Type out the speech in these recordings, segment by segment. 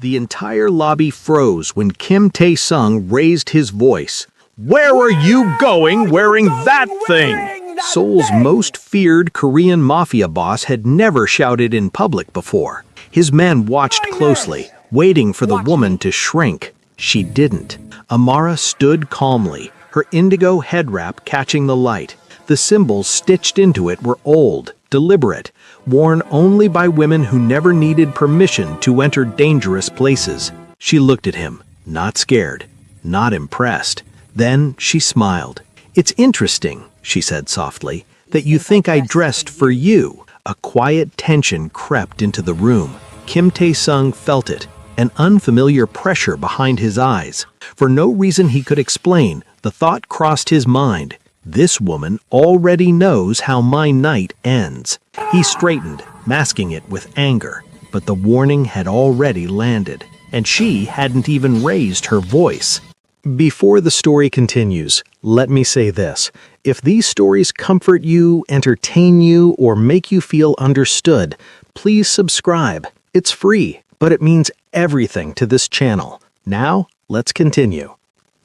The entire lobby froze when Kim Tae-sung raised his voice. "Where are you going wearing that thing?" Seoul's most feared Korean mafia boss had never shouted in public before. His men watched closely, waiting for the woman to shrink. She didn't. Amara stood calmly, her indigo head wrap catching the light. The symbols stitched into it were old, deliberate, worn only by women who never needed permission to enter dangerous places. She looked at him, not scared, not impressed. Then she smiled. "It's interesting," she said softly, "that you think I dressed for you." A quiet tension crept into the room. Kim Tae-sung felt it, an unfamiliar pressure behind his eyes. For no reason he could explain, the thought crossed his mind. This woman already knows how my night ends. He straightened, masking it with anger, but the warning had already landed, and she hadn't even raised her voice. Before the story continues, let me say this. If these stories comfort you, entertain you, or make you feel understood, please subscribe. It's free, but it means everything to this channel. Now, let's continue.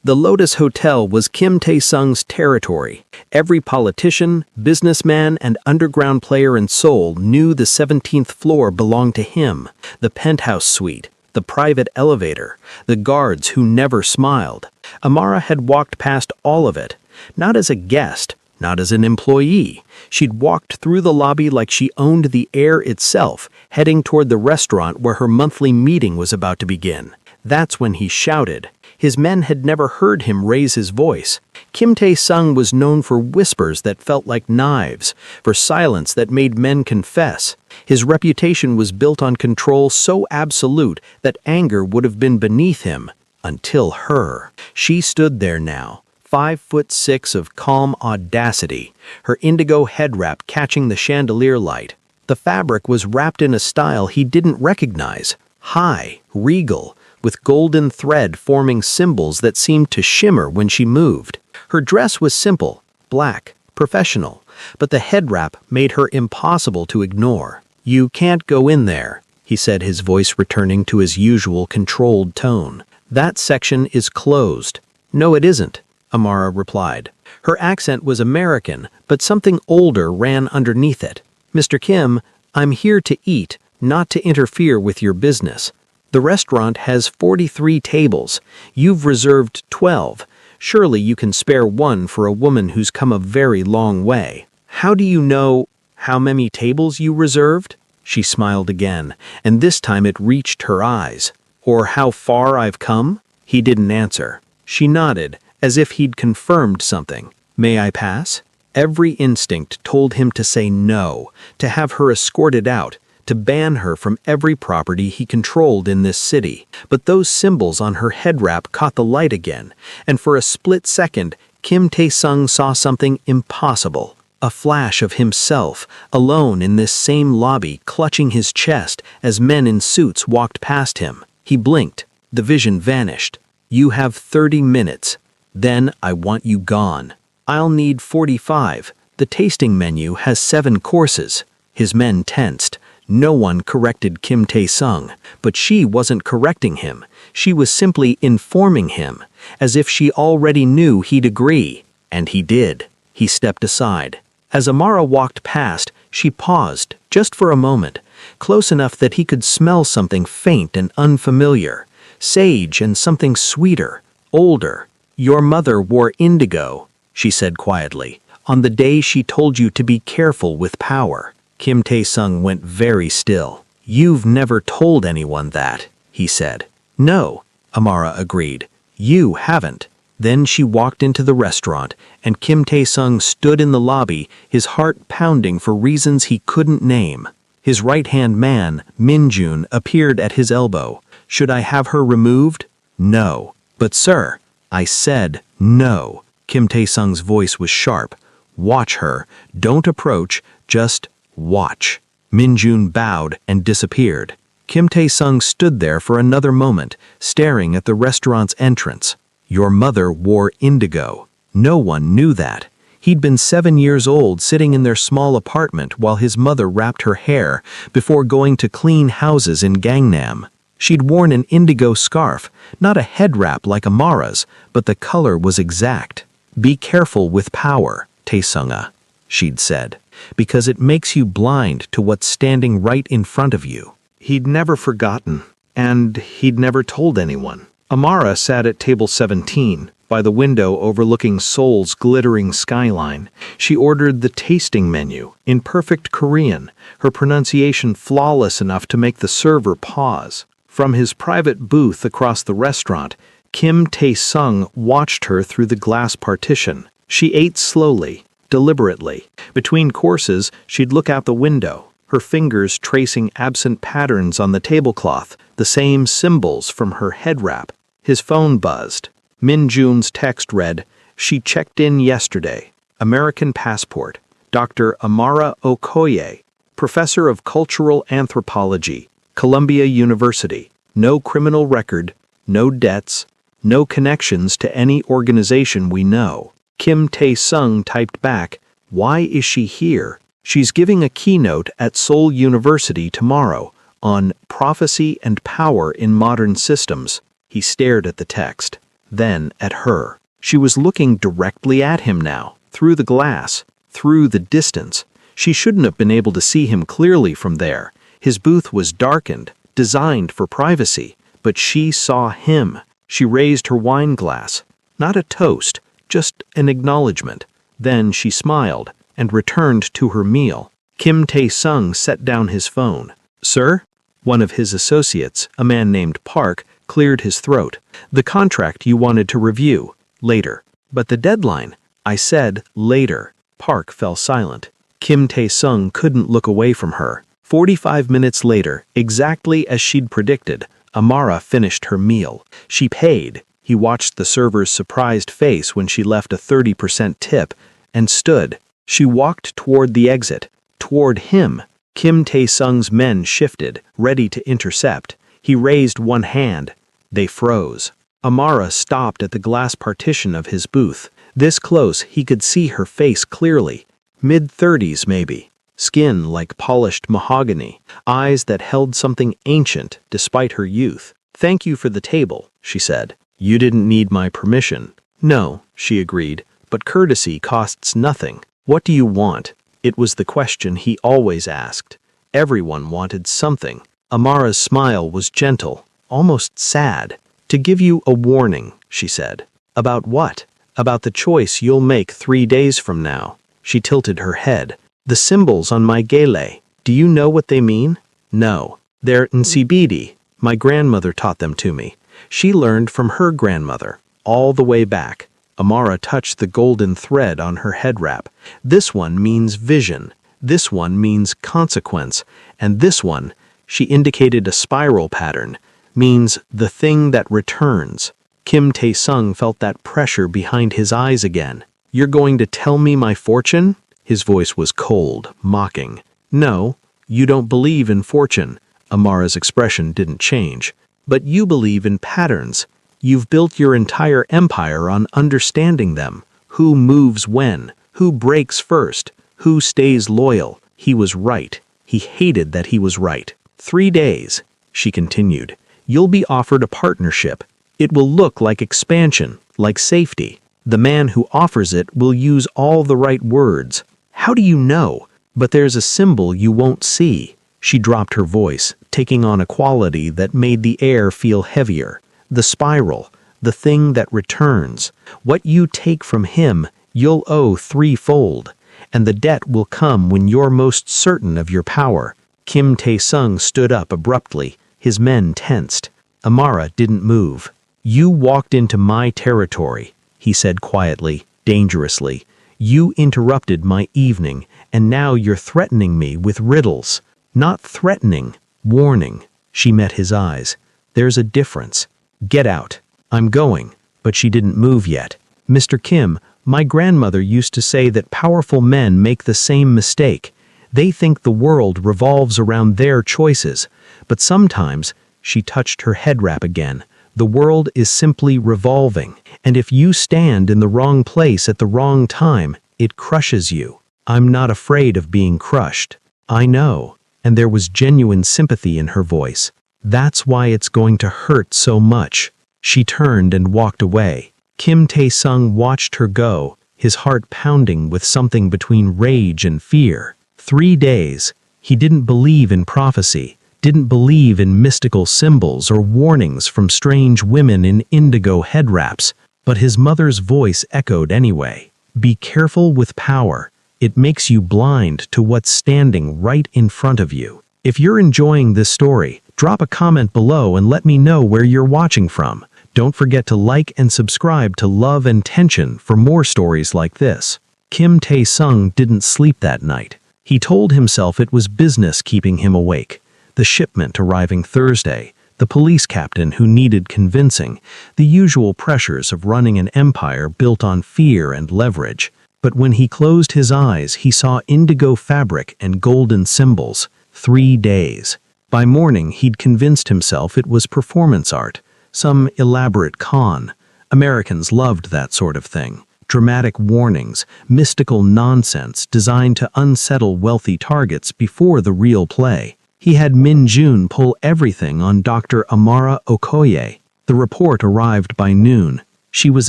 The Lotus Hotel was Kim Tae-sung's territory. Every politician, businessman, and underground player in Seoul knew the 17th floor belonged to him. The penthouse suite, the private elevator, the guards who never smiled. Amara had walked past all of it, not as a guest, not as an employee. She'd walked through the lobby like she owned the air itself, heading toward the restaurant where her monthly meeting was about to begin. That's when he shouted. His men had never heard him raise his voice. Kim Tae-sung was known for whispers that felt like knives, for silence that made men confess. His reputation was built on control so absolute that anger would have been beneath him, until her. She stood there now, 5'6" of calm audacity, her indigo head wrap catching the chandelier light. The fabric was wrapped in a style he didn't recognize, high, regal, with golden thread forming symbols that seemed to shimmer when she moved. Her dress was simple, black, professional, but the head wrap made her impossible to ignore. "You can't go in there," he said, his voice returning to his usual controlled tone. "That section is closed." "No, it isn't," Amara replied. Her accent was American, but something older ran underneath it. "Mr. Kim, I'm here to eat, not to interfere with your business. The restaurant has 43 tables. You've reserved 12. Surely you can spare one for a woman who's come a very long way." "How do you know how many tables you reserved?" She smiled again, and this time it reached her eyes. "Or how far I've come?" He didn't answer. She nodded, as if he'd confirmed something. "May I pass?" Every instinct told him to say no, to have her escorted out, to ban her from every property he controlled in this city. But those symbols on her head wrap caught the light again, and for a split second, Kim Tae-sung saw something impossible. A flash of himself, alone in this same lobby, clutching his chest as men in suits walked past him. He blinked. The vision vanished. "You have 30 minutes. Then I want you gone." "I'll need 45. The tasting menu has 7 courses." His men tensed. No one corrected Kim Tae-sung, but she wasn't correcting him. She was simply informing him, as if she already knew he'd agree. And he did. He stepped aside. As Amara walked past, she paused, just for a moment, close enough that he could smell something faint and unfamiliar. Sage and something sweeter, older. "Your mother wore indigo," she said quietly, "on the day she told you to be careful with power." Kim Tae-sung went very still. "You've never told anyone that," he said. "No," Amara agreed. "You haven't." Then she walked into the restaurant, and Kim Tae-sung stood in the lobby, his heart pounding for reasons he couldn't name. His right-hand man, Min-jun, appeared at his elbow. "Should I have her removed?" "No." "But sir," "I said no." Kim Tae-sung's voice was sharp. "Watch her. Don't approach. Just watch." Min-jun bowed and disappeared. Kim Tae-sung stood there for another moment, staring at the restaurant's entrance. Your mother wore indigo. No one knew that. He'd been 7 years old, sitting in their small apartment while his mother wrapped her hair before going to clean houses in Gangnam. She'd worn an indigo scarf, not a head wrap like Amara's, but the color was exact. "Be careful with power, Tae-sung-a," she'd said, "because it makes you blind to what's standing right in front of you." He'd never forgotten, and he'd never told anyone. Amara sat at table 17, by the window overlooking Seoul's glittering skyline. She ordered the tasting menu, in perfect Korean, her pronunciation flawless enough to make the server pause. From his private booth across the restaurant, Kim Tae-sung watched her through the glass partition. She ate slowly, deliberately. Between courses, she'd look out the window, her fingers tracing absent patterns on the tablecloth, the same symbols from her head wrap. His phone buzzed. Min Jun's text read, "She checked in yesterday. American passport. Dr. Amara Okoye, professor of cultural anthropology, Columbia University. No criminal record, no debts, no connections to any organization we know." Kim Tae-sung typed back, "Why is she here? She's giving a keynote at Seoul University tomorrow on prophecy and power in modern systems." He stared at the text, then at her. She was looking directly at him now, through the glass, through the distance. She shouldn't have been able to see him clearly from there. His booth was darkened, designed for privacy, but she saw him. She raised her wine glass. Not a toast, just an acknowledgement. Then she smiled and returned to her meal. Kim Tae-sung set down his phone. "Sir?" One of his associates, a man named Park, cleared his throat. "The contract you wanted to review. Later." "But the deadline." "I said later." Park fell silent. Kim Tae-sung couldn't look away from her. 45 minutes later, exactly as she'd predicted, Amara finished her meal. She paid. He watched the server's surprised face when she left a 30% tip, and stood. She walked toward the exit, toward him. Kim Tae-sung's men shifted, ready to intercept. He raised one hand. They froze. Amara stopped at the glass partition of his booth. This close, he could see her face clearly. Mid-30s, maybe. Skin like polished mahogany. Eyes that held something ancient despite her youth. "Thank you for the table," she said. "You didn't need my permission." "No," she agreed, "but courtesy costs nothing." "What do you want?" It was the question he always asked. Everyone wanted something. Amara's smile was gentle, almost sad. "To give you a warning," she said. "About what?" "About the choice you'll make 3 days from now." She tilted her head. "The symbols on my gele, do you know what they mean?" "No. They're nsibidi. My grandmother taught them to me. She learned from her grandmother, all the way back." Amara touched the golden thread on her head wrap. "This one means vision. This one means consequence. And this one," she indicated a spiral pattern, "means the thing that returns." Kim Tae-sung felt that pressure behind his eyes again. "You're going to tell me my fortune?" His voice was cold, mocking. "No, you don't believe in fortune." Amara's expression didn't change. "But you believe in patterns. You've built your entire empire on understanding them. Who moves when? Who breaks first? Who stays loyal?" He was right. He hated that he was right. 3 days, she continued. "You'll be offered a partnership. It will look like expansion, like safety. The man who offers it will use all the right words. How do you know? But there's a symbol you won't see." She dropped her voice, taking on a quality that made the air feel heavier. "The spiral, the thing that returns. What you take from him, you'll owe threefold. And the debt will come when you're most certain of your power." Kim Tae-sung stood up abruptly, his men tensed. Amara didn't move. "You walked into my territory," he said quietly, dangerously. "You interrupted my evening, and now you're threatening me with riddles." "Not threatening, warning." She met his eyes. "There's a difference. Get out." "I'm going." But she didn't move yet. "Mr. Kim, my grandmother used to say that powerful men make the same mistake. They think the world revolves around their choices. But sometimes," she touched her head wrap again, "the world is simply revolving. And if you stand in the wrong place at the wrong time, it crushes you. I'm not afraid of being crushed." "I know." And there was genuine sympathy in her voice. That's why it's going to hurt so much." She turned and walked away. Kim Tae-sung watched her go, his heart pounding with something between rage and fear. 3 days. He didn't believe in prophecy, didn't believe in mystical symbols or warnings from strange women in indigo head wraps, but his mother's voice echoed anyway. "Be careful with power. It makes you blind to what's standing right in front of you." If you're enjoying this story, drop a comment below and let me know where you're watching from. Don't forget to like and subscribe to Love and Tension for more stories like this. Kim Tae-sung didn't sleep that night. He told himself it was business keeping him awake. The shipment arriving Thursday, the police captain who needed convincing, the usual pressures of running an empire built on fear and leverage. But when he closed his eyes, he saw indigo fabric and golden symbols. 3 days. By morning, he'd convinced himself it was performance art, some elaborate con. Americans loved that sort of thing. Dramatic warnings, mystical nonsense designed to unsettle wealthy targets before the real play. He had Min Jun pull everything on Dr. Amara Okoye. The report arrived by noon. She was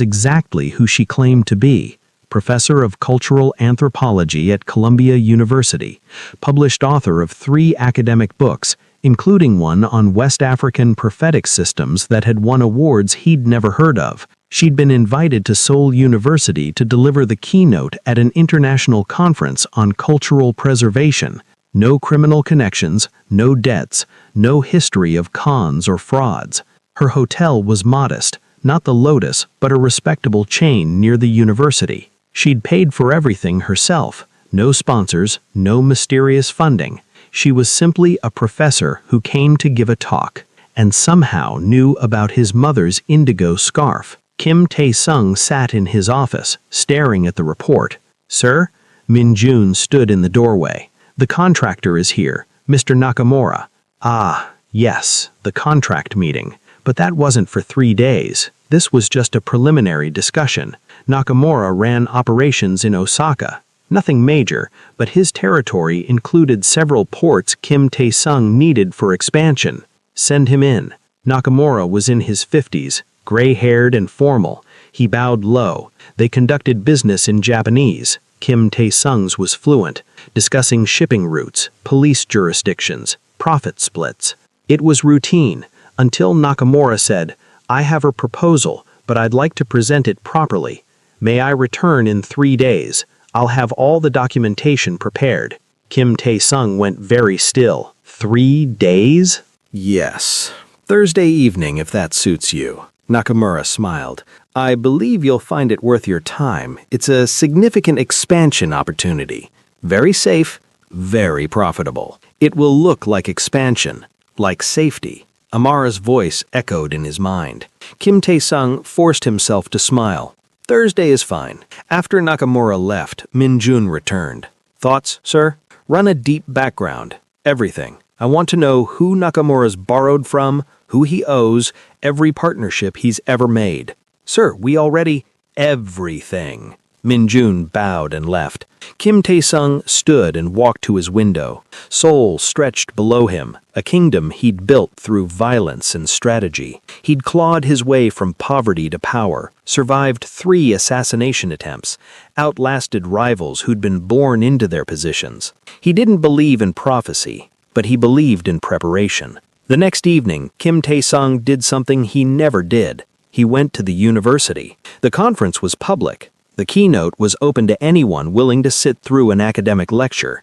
exactly who she claimed to be. Professor of Cultural Anthropology at Columbia University, published author of 3 academic books, including one on West African prophetic systems that had won awards he'd never heard of. She'd been invited to Seoul University to deliver the keynote at an international conference on cultural preservation. No criminal connections, no debts, no history of cons or frauds. Her hotel was modest, not the Lotus, but a respectable chain near the university. She'd paid for everything herself. No sponsors, no mysterious funding. She was simply a professor who came to give a talk, and somehow knew about his mother's indigo scarf. Kim Tae-sung sat in his office, staring at the report. "Sir?" Min Jun stood in the doorway. "The contractor is here, Mr. Nakamura." "Ah, yes, the contract meeting. But that wasn't for 3 days. This was just a preliminary discussion. Nakamura ran operations in Osaka. Nothing major, but his territory included several ports Kim Tae-sung needed for expansion. Send him in." Nakamura was in his 50s, gray-haired and formal. He bowed low. They conducted business in Japanese. Kim Tae-sung's was fluent, discussing shipping routes, police jurisdictions, profit splits. It was routine, until Nakamura said, "I have a proposal, but I'd like to present it properly. May I return in 3 days? I'll have all the documentation prepared." Kim Tae-sung went very still. 3 days? "Yes. Thursday evening, if that suits you." Nakamura smiled. "I believe you'll find it worth your time. It's a significant expansion opportunity. Very safe, very profitable. It will look like expansion, like safety." Amara's voice echoed in his mind. Kim Tae-sung forced himself to smile. "Thursday is fine." After Nakamura left, Min Jun returned. "Thoughts, sir?" "Run a deep background. Everything. I want to know who Nakamura's borrowed from, who he owes, every partnership he's ever made." "Sir, we already—" "Everything." Min Jun bowed and left. Kim Tae-sung stood and walked to his window. Seoul stretched below him, a kingdom he'd built through violence and strategy. He'd clawed his way from poverty to power, survived 3 assassination attempts, outlasted rivals who'd been born into their positions. He didn't believe in prophecy, but he believed in preparation. The next evening, Kim Tae-sung did something he never did. He went to the university. The conference was public. The keynote was open to anyone willing to sit through an academic lecture.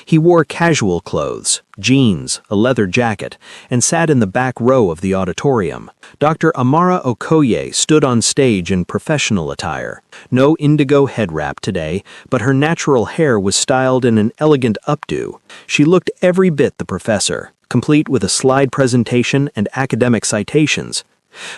He wore casual clothes, jeans, a leather jacket, and sat in the back row of the auditorium. Dr. Amara Okoye stood on stage in professional attire. No indigo head wrap today, but her natural hair was styled in an elegant updo. She looked every bit the professor, complete with a slide presentation and academic citations.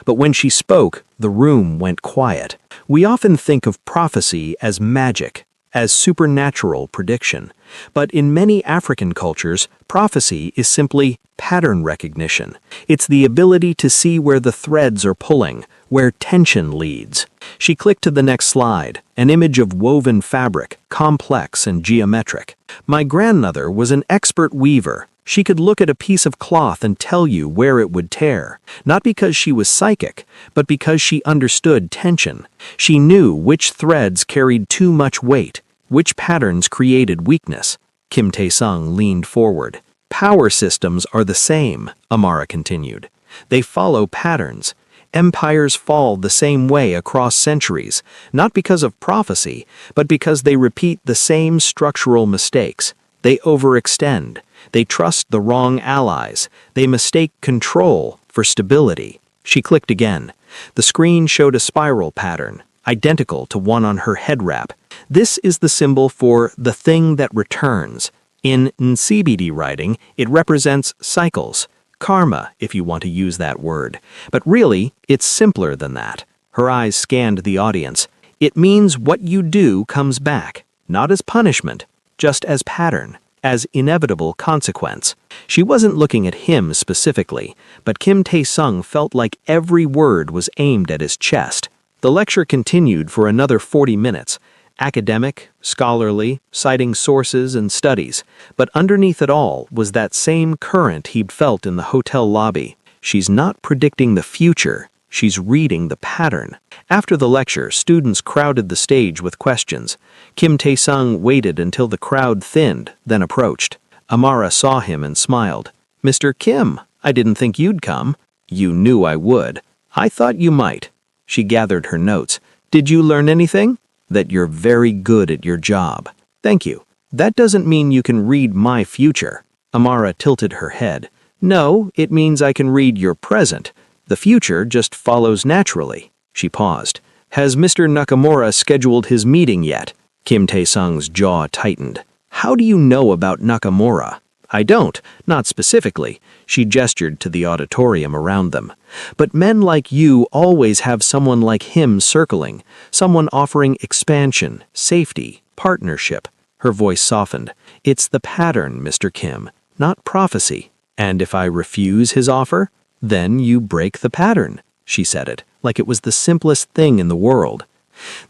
But when she spoke, the room went quiet. We often think of prophecy as magic, as supernatural prediction. But in many African cultures, prophecy is simply pattern recognition. It's the ability to see where the threads are pulling, where tension leads. She clicked to the next slide, an image of woven fabric, complex and geometric. "My grandmother was an expert weaver. She could look at a piece of cloth and tell you where it would tear, not because she was psychic, but because she understood tension. She knew which threads carried too much weight, which patterns created weakness. Kim Tae-sung leaned forward. Power systems are the same, Amara continued. They follow patterns. Empires fall the same way across centuries, not because of prophecy, but because they repeat the same structural mistakes. They overextend. They trust the wrong allies. They mistake control for stability. She clicked again. The screen showed a spiral pattern, identical to one on her head wrap. This is the symbol for the thing that returns. In NCBD writing, it represents cycles. Karma, if you want to use that word. But really, it's simpler than that. Her eyes scanned the audience. It means what you do comes back, not as punishment, just as pattern, as inevitable consequence. She wasn't looking at him specifically, but Kim Tae-sung felt like every word was aimed at his chest. The lecture continued for another 40 minutes. Academic, scholarly, citing sources and studies, but underneath it all was that same current he'd felt in the hotel lobby. She's not predicting the future, she's reading the pattern. After the lecture, students crowded the stage with questions. Kim Tae-sung waited until the crowd thinned, then approached. Amara saw him and smiled. "Mr. Kim, I didn't think you'd come." "You knew I would." "I thought you might." She gathered her notes. "Did you learn anything?" "That you're very good at your job." "Thank you. That doesn't mean you can read my future." Amara tilted her head. "No, it means I can read your present. The future just follows naturally." She paused. "Has Mr. Nakamura scheduled his meeting yet?" Kim Tae-sung's jaw tightened. "How do you know about Nakamura?" "I don't, not specifically." She gestured to the auditorium around them. "But men like you always have someone like him circling, someone offering expansion, safety, partnership." Her voice softened. "It's the pattern, Mr. Kim, not prophecy. And if I refuse his offer, then you break the pattern." She said it like it was the simplest thing in the world.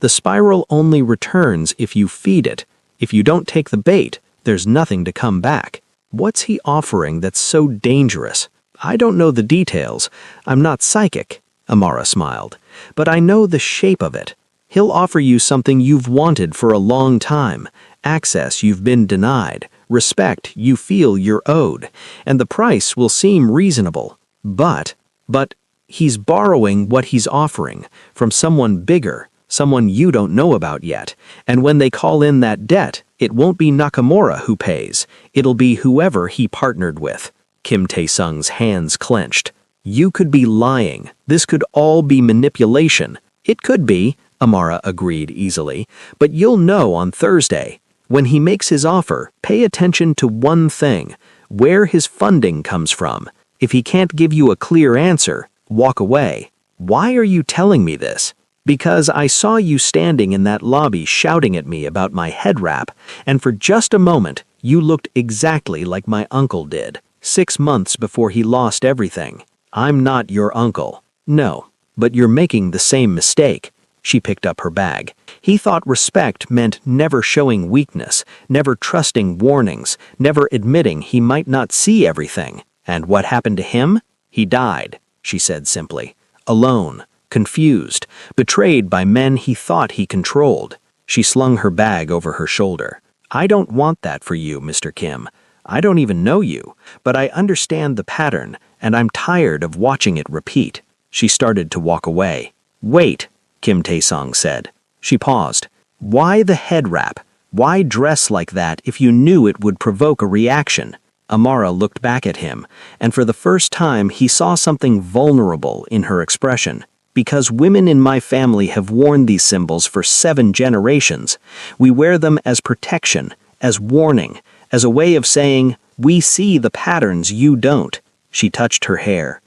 The spiral only returns if you feed it. If you don't take the bait, there's nothing to come back. What's he offering that's so dangerous? "I don't know the details. I'm not psychic," Amara smiled. "But I know the shape of it. He'll offer you something you've wanted for a long time, access you've been denied, respect you feel you're owed, and the price will seem reasonable. But he's borrowing what he's offering from someone bigger, someone you don't know about yet, and when they call in that debt, it won't be Nakamura who pays. It'll be whoever he partnered with." Kim Tae-sung's hands clenched. "You could be lying. This could all be manipulation." "It could be," Amara agreed easily, "but you'll know on Thursday. When he makes his offer, pay attention to one thing, where his funding comes from. If he can't give you a clear answer, walk away." "Why are you telling me this?" "Because I saw you standing in that lobby shouting at me about my head wrap, and for just a moment, you looked exactly like my uncle did, 6 months before he lost everything. I'm not your uncle." "No, but you're making the same mistake." She picked up her bag. He thought respect meant never showing weakness, never trusting warnings, never admitting he might not see everything. And what happened to him? "He died," she said simply. "Alone. Confused, betrayed by men he thought he controlled." She slung her bag over her shoulder. "I don't want that for you, Mr. Kim. I don't even know you, but I understand the pattern, and I'm tired of watching it repeat." She started to walk away. "Wait," Kim Tae-sung said. She paused. "Why the head wrap? Why dress like that if you knew it would provoke a reaction?" Amara looked back at him, and for the first time he saw something vulnerable in her expression. "Because women in my family have worn these symbols for 7 generations. We wear them as protection, as warning, as a way of saying, we see the patterns you don't." She touched her hair.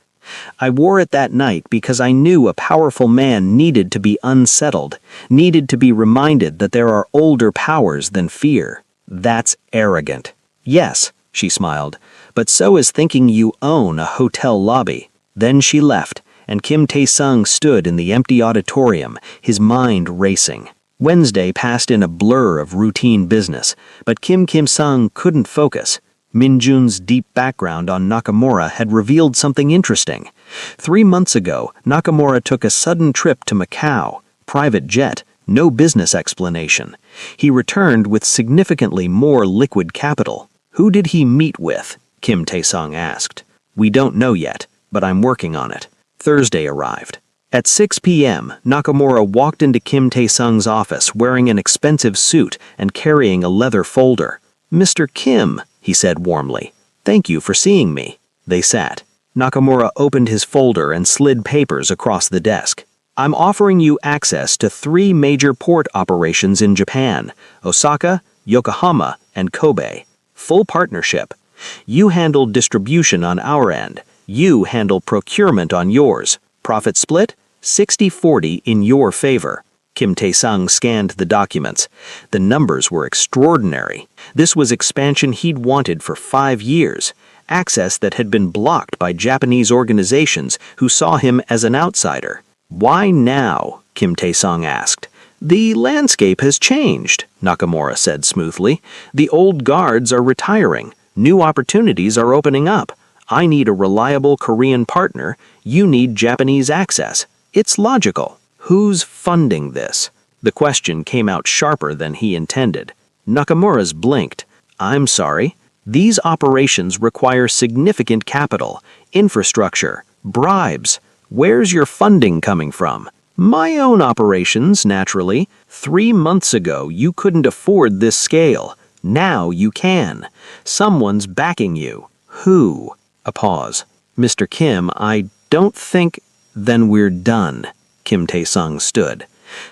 "I wore it that night because I knew a powerful man needed to be unsettled, needed to be reminded that there are older powers than fear. That's arrogant." "Yes," she smiled, "but so is thinking you own a hotel lobby." Then she left, and Kim Tae-sung stood in the empty auditorium, his mind racing. Wednesday passed in a blur of routine business, but Kim Kim-sung couldn't focus. Minjun's deep background on Nakamura had revealed something interesting. 3 months ago, Nakamura took a sudden trip to Macau, private jet, no business explanation. He returned with significantly more liquid capital. Who did he meet with? Kim Tae-sung asked. We don't know yet, but I'm working on it. Thursday arrived. At 6 p.m., Nakamura walked into Kim Tae-sung's office wearing an expensive suit and carrying a leather folder. Mr. Kim, he said warmly, thank you for seeing me. They sat. Nakamura opened his folder and slid papers across the desk. I'm offering you access to 3 major port operations in Japan, Osaka, Yokohama, and Kobe. Full partnership. You handle distribution on our end. You handle procurement on yours. Profit split? 60-40 in your favor. Kim Tae-sung scanned the documents. The numbers were extraordinary. This was expansion he'd wanted for 5 years. Access that had been blocked by Japanese organizations who saw him as an outsider. Why now? Kim Tae-sung asked. The landscape has changed, Nakamura said smoothly. The old guards are retiring. New opportunities are opening up. I need a reliable Korean partner. You need Japanese access. It's logical. Who's funding this? The question came out sharper than he intended. Nakamura's blinked. I'm sorry. These operations require significant capital, infrastructure, bribes. Where's your funding coming from? My own operations, naturally. 3 months ago, you couldn't afford this scale. Now you can. Someone's backing you. Who? A pause. Mr. Kim, I don't think... Then we're done. Kim Tae-sung stood.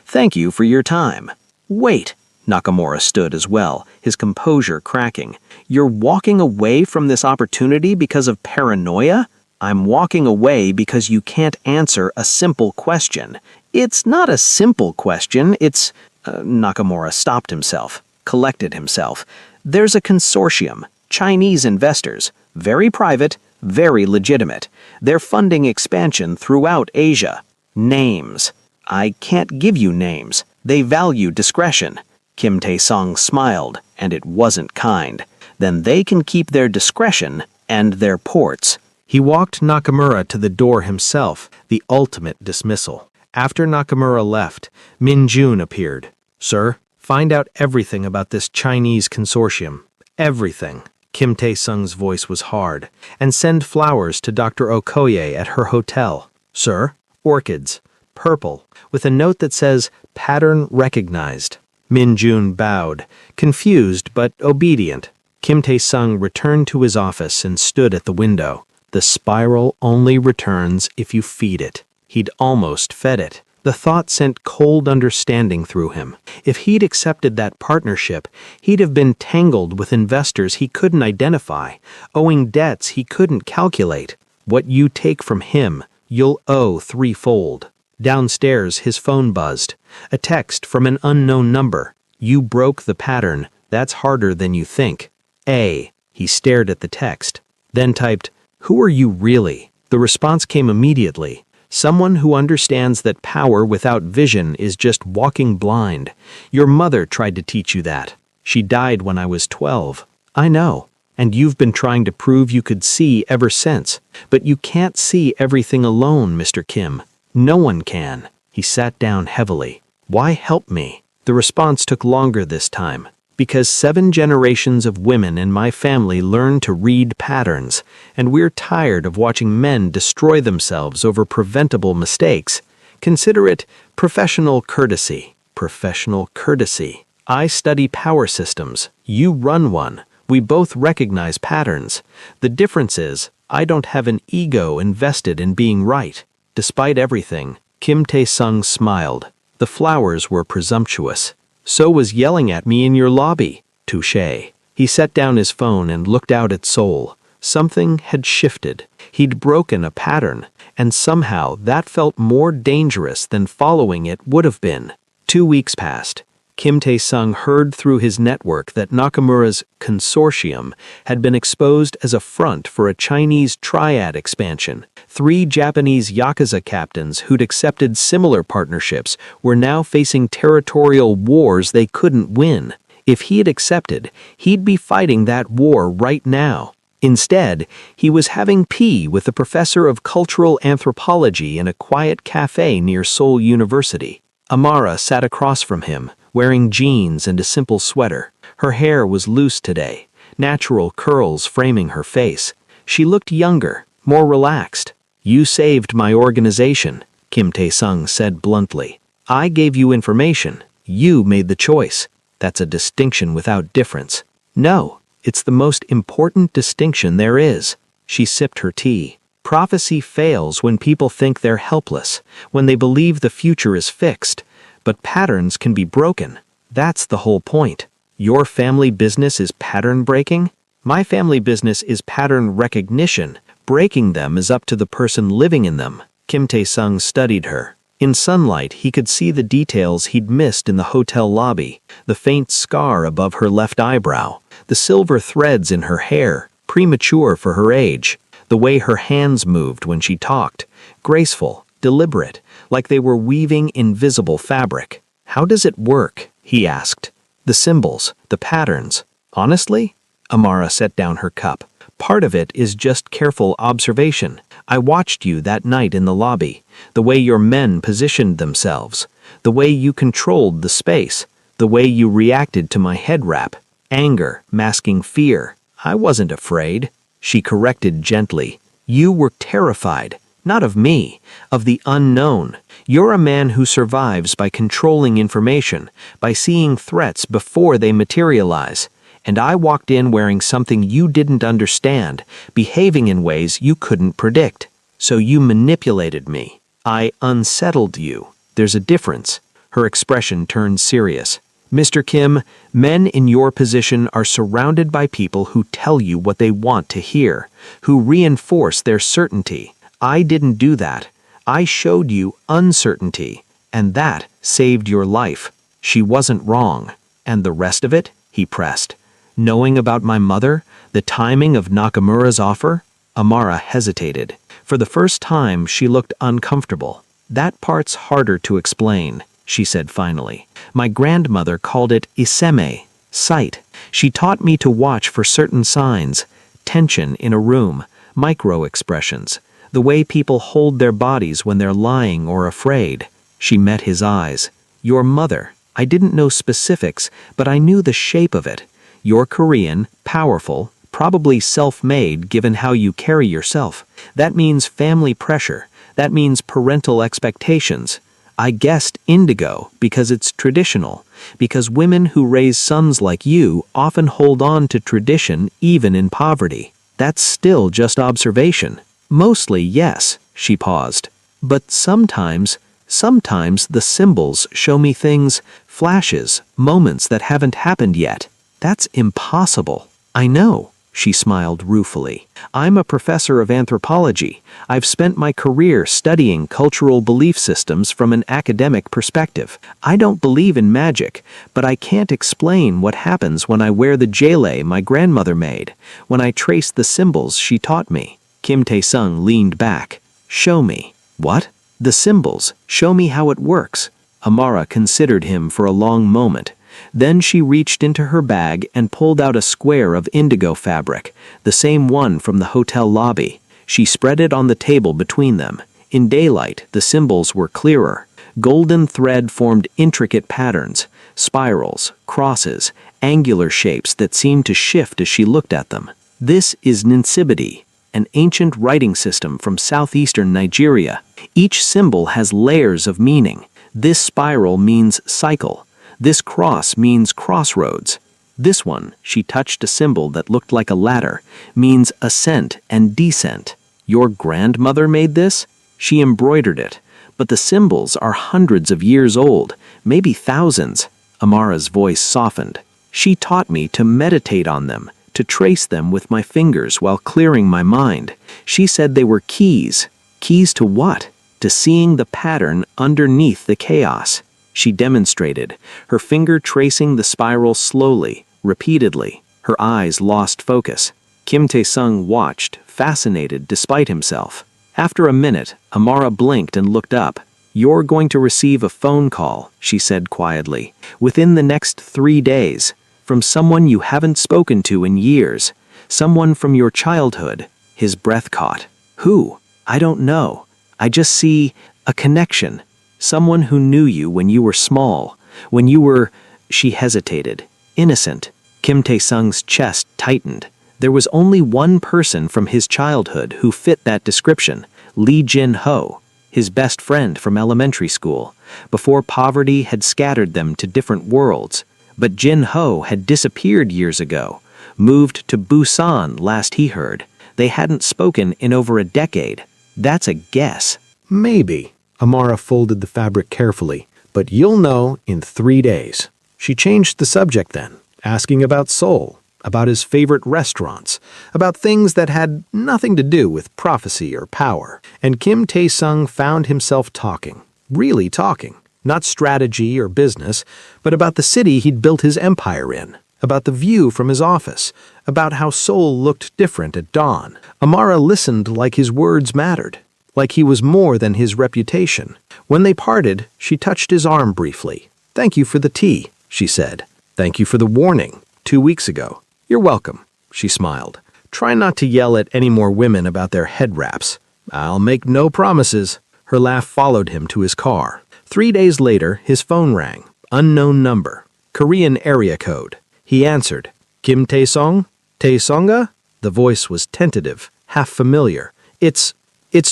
Thank you for your time. Wait. Nakamura stood as well, his composure cracking. You're walking away from this opportunity because of paranoia? I'm walking away because you can't answer a simple question. It's not a simple question, it's... Nakamura stopped himself, collected himself. There's a consortium, Chinese investors, very private, very legitimate. They're funding expansion throughout Asia. Names. I can't give you names. They value discretion. Kim Tae-sung smiled, and it wasn't kind. Then they can keep their discretion and their ports. He walked Nakamura to the door himself, the ultimate dismissal. After Nakamura left, Min-jun appeared. Sir, find out everything about this Chinese consortium. Everything. Kim Tae-sung's voice was hard. And send flowers to Dr. Okoye at her hotel. Sir, orchids. Purple, with a note that says, pattern recognized. Min-jun bowed, confused but obedient. Kim Tae-sung returned to his office and stood at the window. The spiral only returns if you feed it. He'd almost fed it. The thought sent cold understanding through him. If he'd accepted that partnership, he'd have been tangled with investors he couldn't identify, owing debts he couldn't calculate. What you take from him, you'll owe threefold. Downstairs, his phone buzzed. A text from an unknown number. You broke the pattern. That's harder than you think. A. He stared at the text. Then typed, Who are you really? The response came immediately. Someone who understands that power without vision is just walking blind. Your mother tried to teach you that. She died when I was 12. I know. And you've been trying to prove you could see ever since. But you can't see everything alone, Mr. Kim. No one can. He sat down heavily. Why help me? The response took longer this time. Because 7 generations of women in my family learned to read patterns, and we're tired of watching men destroy themselves over preventable mistakes. Consider it professional courtesy. Professional courtesy. I study power systems. You run one. We both recognize patterns. The difference is, I don't have an ego invested in being right. Despite everything, Kim Tae-sung smiled. The flowers were presumptuous. So was yelling at me in your lobby. Touché. He set down his phone and looked out at Seoul. Something had shifted. He'd broken a pattern, and somehow that felt more dangerous than following it would have been. 2 weeks passed. Kim Tae-sung heard through his network that Nakamura's consortium had been exposed as a front for a Chinese triad expansion. 3 Japanese Yakuza captains who'd accepted similar partnerships were now facing territorial wars they couldn't win. If he had accepted, he'd be fighting that war right now. Instead, he was having tea with a professor of cultural anthropology in a quiet cafe near Seoul University. Amara sat across from him, wearing jeans and a simple sweater. Her hair was loose today, natural curls framing her face. She looked younger, more relaxed. "You saved my organization," Kim Tae-sung said bluntly. "I gave you information. You made the choice. That's a distinction without difference." "No, it's the most important distinction there is." She sipped her tea. "Prophecy fails when people think they're helpless, when they believe the future is fixed. But patterns can be broken. That's the whole point. Your family business is pattern breaking? My family business is pattern recognition. Breaking them is up to the person living in them." Kim Tae-sung studied her. In sunlight, he could see the details he'd missed in the hotel lobby, the faint scar above her left eyebrow, the silver threads in her hair, premature for her age, the way her hands moved when she talked, graceful, deliberate, like they were weaving invisible fabric. "How does it work?" he asked. "The symbols, the patterns." "Honestly?" Amara set down her cup. "Part of it is just careful observation. I watched you that night in the lobby, the way your men positioned themselves, the way you controlled the space, the way you reacted to my head wrap, anger masking fear. I wasn't afraid," she corrected gently. "You were terrified, not of me, of the unknown. You're a man who survives by controlling information, by seeing threats before they materialize. And I walked in wearing something you didn't understand, behaving in ways you couldn't predict. So you manipulated me. I unsettled you. There's a difference." Her expression turned serious. "Mr. Kim, men in your position are surrounded by people who tell you what they want to hear, who reinforce their certainty. I didn't do that. I showed you uncertainty, and that saved your life." She wasn't wrong. "And the rest of it?" he pressed. "Knowing about my mother, the timing of Nakamura's offer?" Amara hesitated. For the first time, she looked uncomfortable. "That part's harder to explain," she said finally. "My grandmother called it iseme, sight. She taught me to watch for certain signs, tension in a room, micro-expressions, the way people hold their bodies when they're lying or afraid." She met his eyes. "Your mother. I didn't know specifics, but I knew the shape of it. You're Korean, powerful, probably self-made given how you carry yourself. That means family pressure. That means parental expectations. I guessed indigo because it's traditional, because women who raise sons like you often hold on to tradition even in poverty. That's still just observation." "Mostly, yes," she paused. "But sometimes the symbols show me things, flashes, moments that haven't happened yet. That's impossible." "I know," she smiled ruefully. "I'm a professor of anthropology. I've spent my career studying cultural belief systems from an academic perspective. I don't believe in magic, but I can't explain what happens when I wear the jele my grandmother made, when I trace the symbols she taught me." Kim Tae-sung leaned back. "Show me." "What?" "The symbols. Show me how it works." Amara considered him for a long moment. Then she reached into her bag and pulled out a square of indigo fabric, the same one from the hotel lobby. She spread it on the table between them. In daylight, the symbols were clearer. Golden thread formed intricate patterns, spirals, crosses, angular shapes that seemed to shift as she looked at them. "This is Ninsibidi, an ancient writing system from southeastern Nigeria. Each symbol has layers of meaning. This spiral means cycle. This cross means crossroads. This one," she touched a symbol that looked like a ladder, "means ascent and descent." "Your grandmother made this?" "She embroidered it. But the symbols are hundreds of years old, maybe thousands." Amara's voice softened. "She taught me to meditate on them, to trace them with my fingers while clearing my mind. She said they were keys. Keys to what? To seeing the pattern underneath the chaos." She demonstrated, her finger tracing the spiral slowly, repeatedly. Her eyes lost focus. Kim Tae-sung watched, fascinated despite himself. After a minute, Amara blinked and looked up. "You're going to receive a phone call," she said quietly, "within the next 3 days. from someone you haven't spoken to in years, someone from your childhood. His breath caught. Who? I don't know. I just see a connection. Someone who knew you when you were small, when you were, she hesitated, innocent. Kim Tae-sung's chest tightened. There was only one person from his childhood who fit that description, Lee Jin-ho, his best friend from elementary school, before poverty had scattered them to different worlds. But Jin-ho had disappeared years ago, moved to Busan last he heard. They hadn't spoken in over a decade. That's a guess. Maybe. Amara folded the fabric carefully. But you'll know in 3 days. She changed the subject then, asking about Seoul, about his favorite restaurants, about things that had nothing to do with prophecy or power. And Kim Tae-sung found himself talking, really talking, not strategy or business, but about the city he'd built his empire in, about the view from his office, about how Seoul looked different at dawn. Amara listened like his words mattered, like he was more than his reputation. When they parted, she touched his arm briefly. "Thank you for the tea," she said. "Thank you for the warning 2 weeks ago." "You're welcome," she smiled. "Try not to yell at any more women about their head wraps." "I'll make no promises." Her laugh followed him to his car. 3 days later, his phone rang. Unknown number. Korean area code. He answered. "Kim Tae-sung? Tae-sunga?" The voice was tentative, half familiar. It's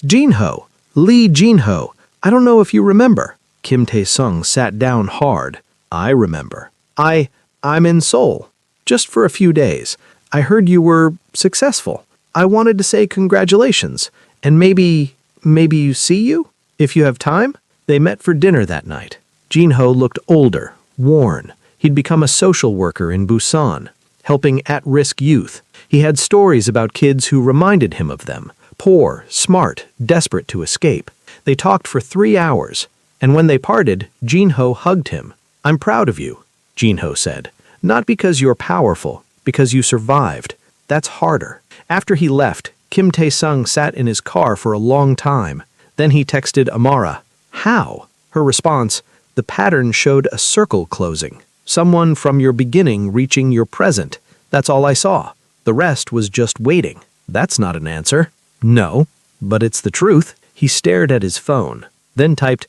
Jin-ho. Lee Jin-ho. I don't know if you remember." Kim Tae-sung sat down hard. "I remember. I'm in Seoul. Just for a few days. I heard you were successful. I wanted to say congratulations. And maybe you see you? If you have time?" They met for dinner that night. Jin-ho looked older, worn. He'd become a social worker in Busan, helping at-risk youth. He had stories about kids who reminded him of them. Poor, smart, desperate to escape. They talked for 3 hours, and when they parted, Jin-ho hugged him. "I'm proud of you," Jin-ho said. "Not because you're powerful, because you survived. That's harder." After he left, Kim Tae-sung sat in his car for a long time. Then he texted Amara. "How?" Her response, "The pattern showed a circle closing. Someone from your beginning reaching your present. That's all I saw. The rest was just waiting." "That's not an answer." "No, but it's the truth." He stared at his phone, then typed,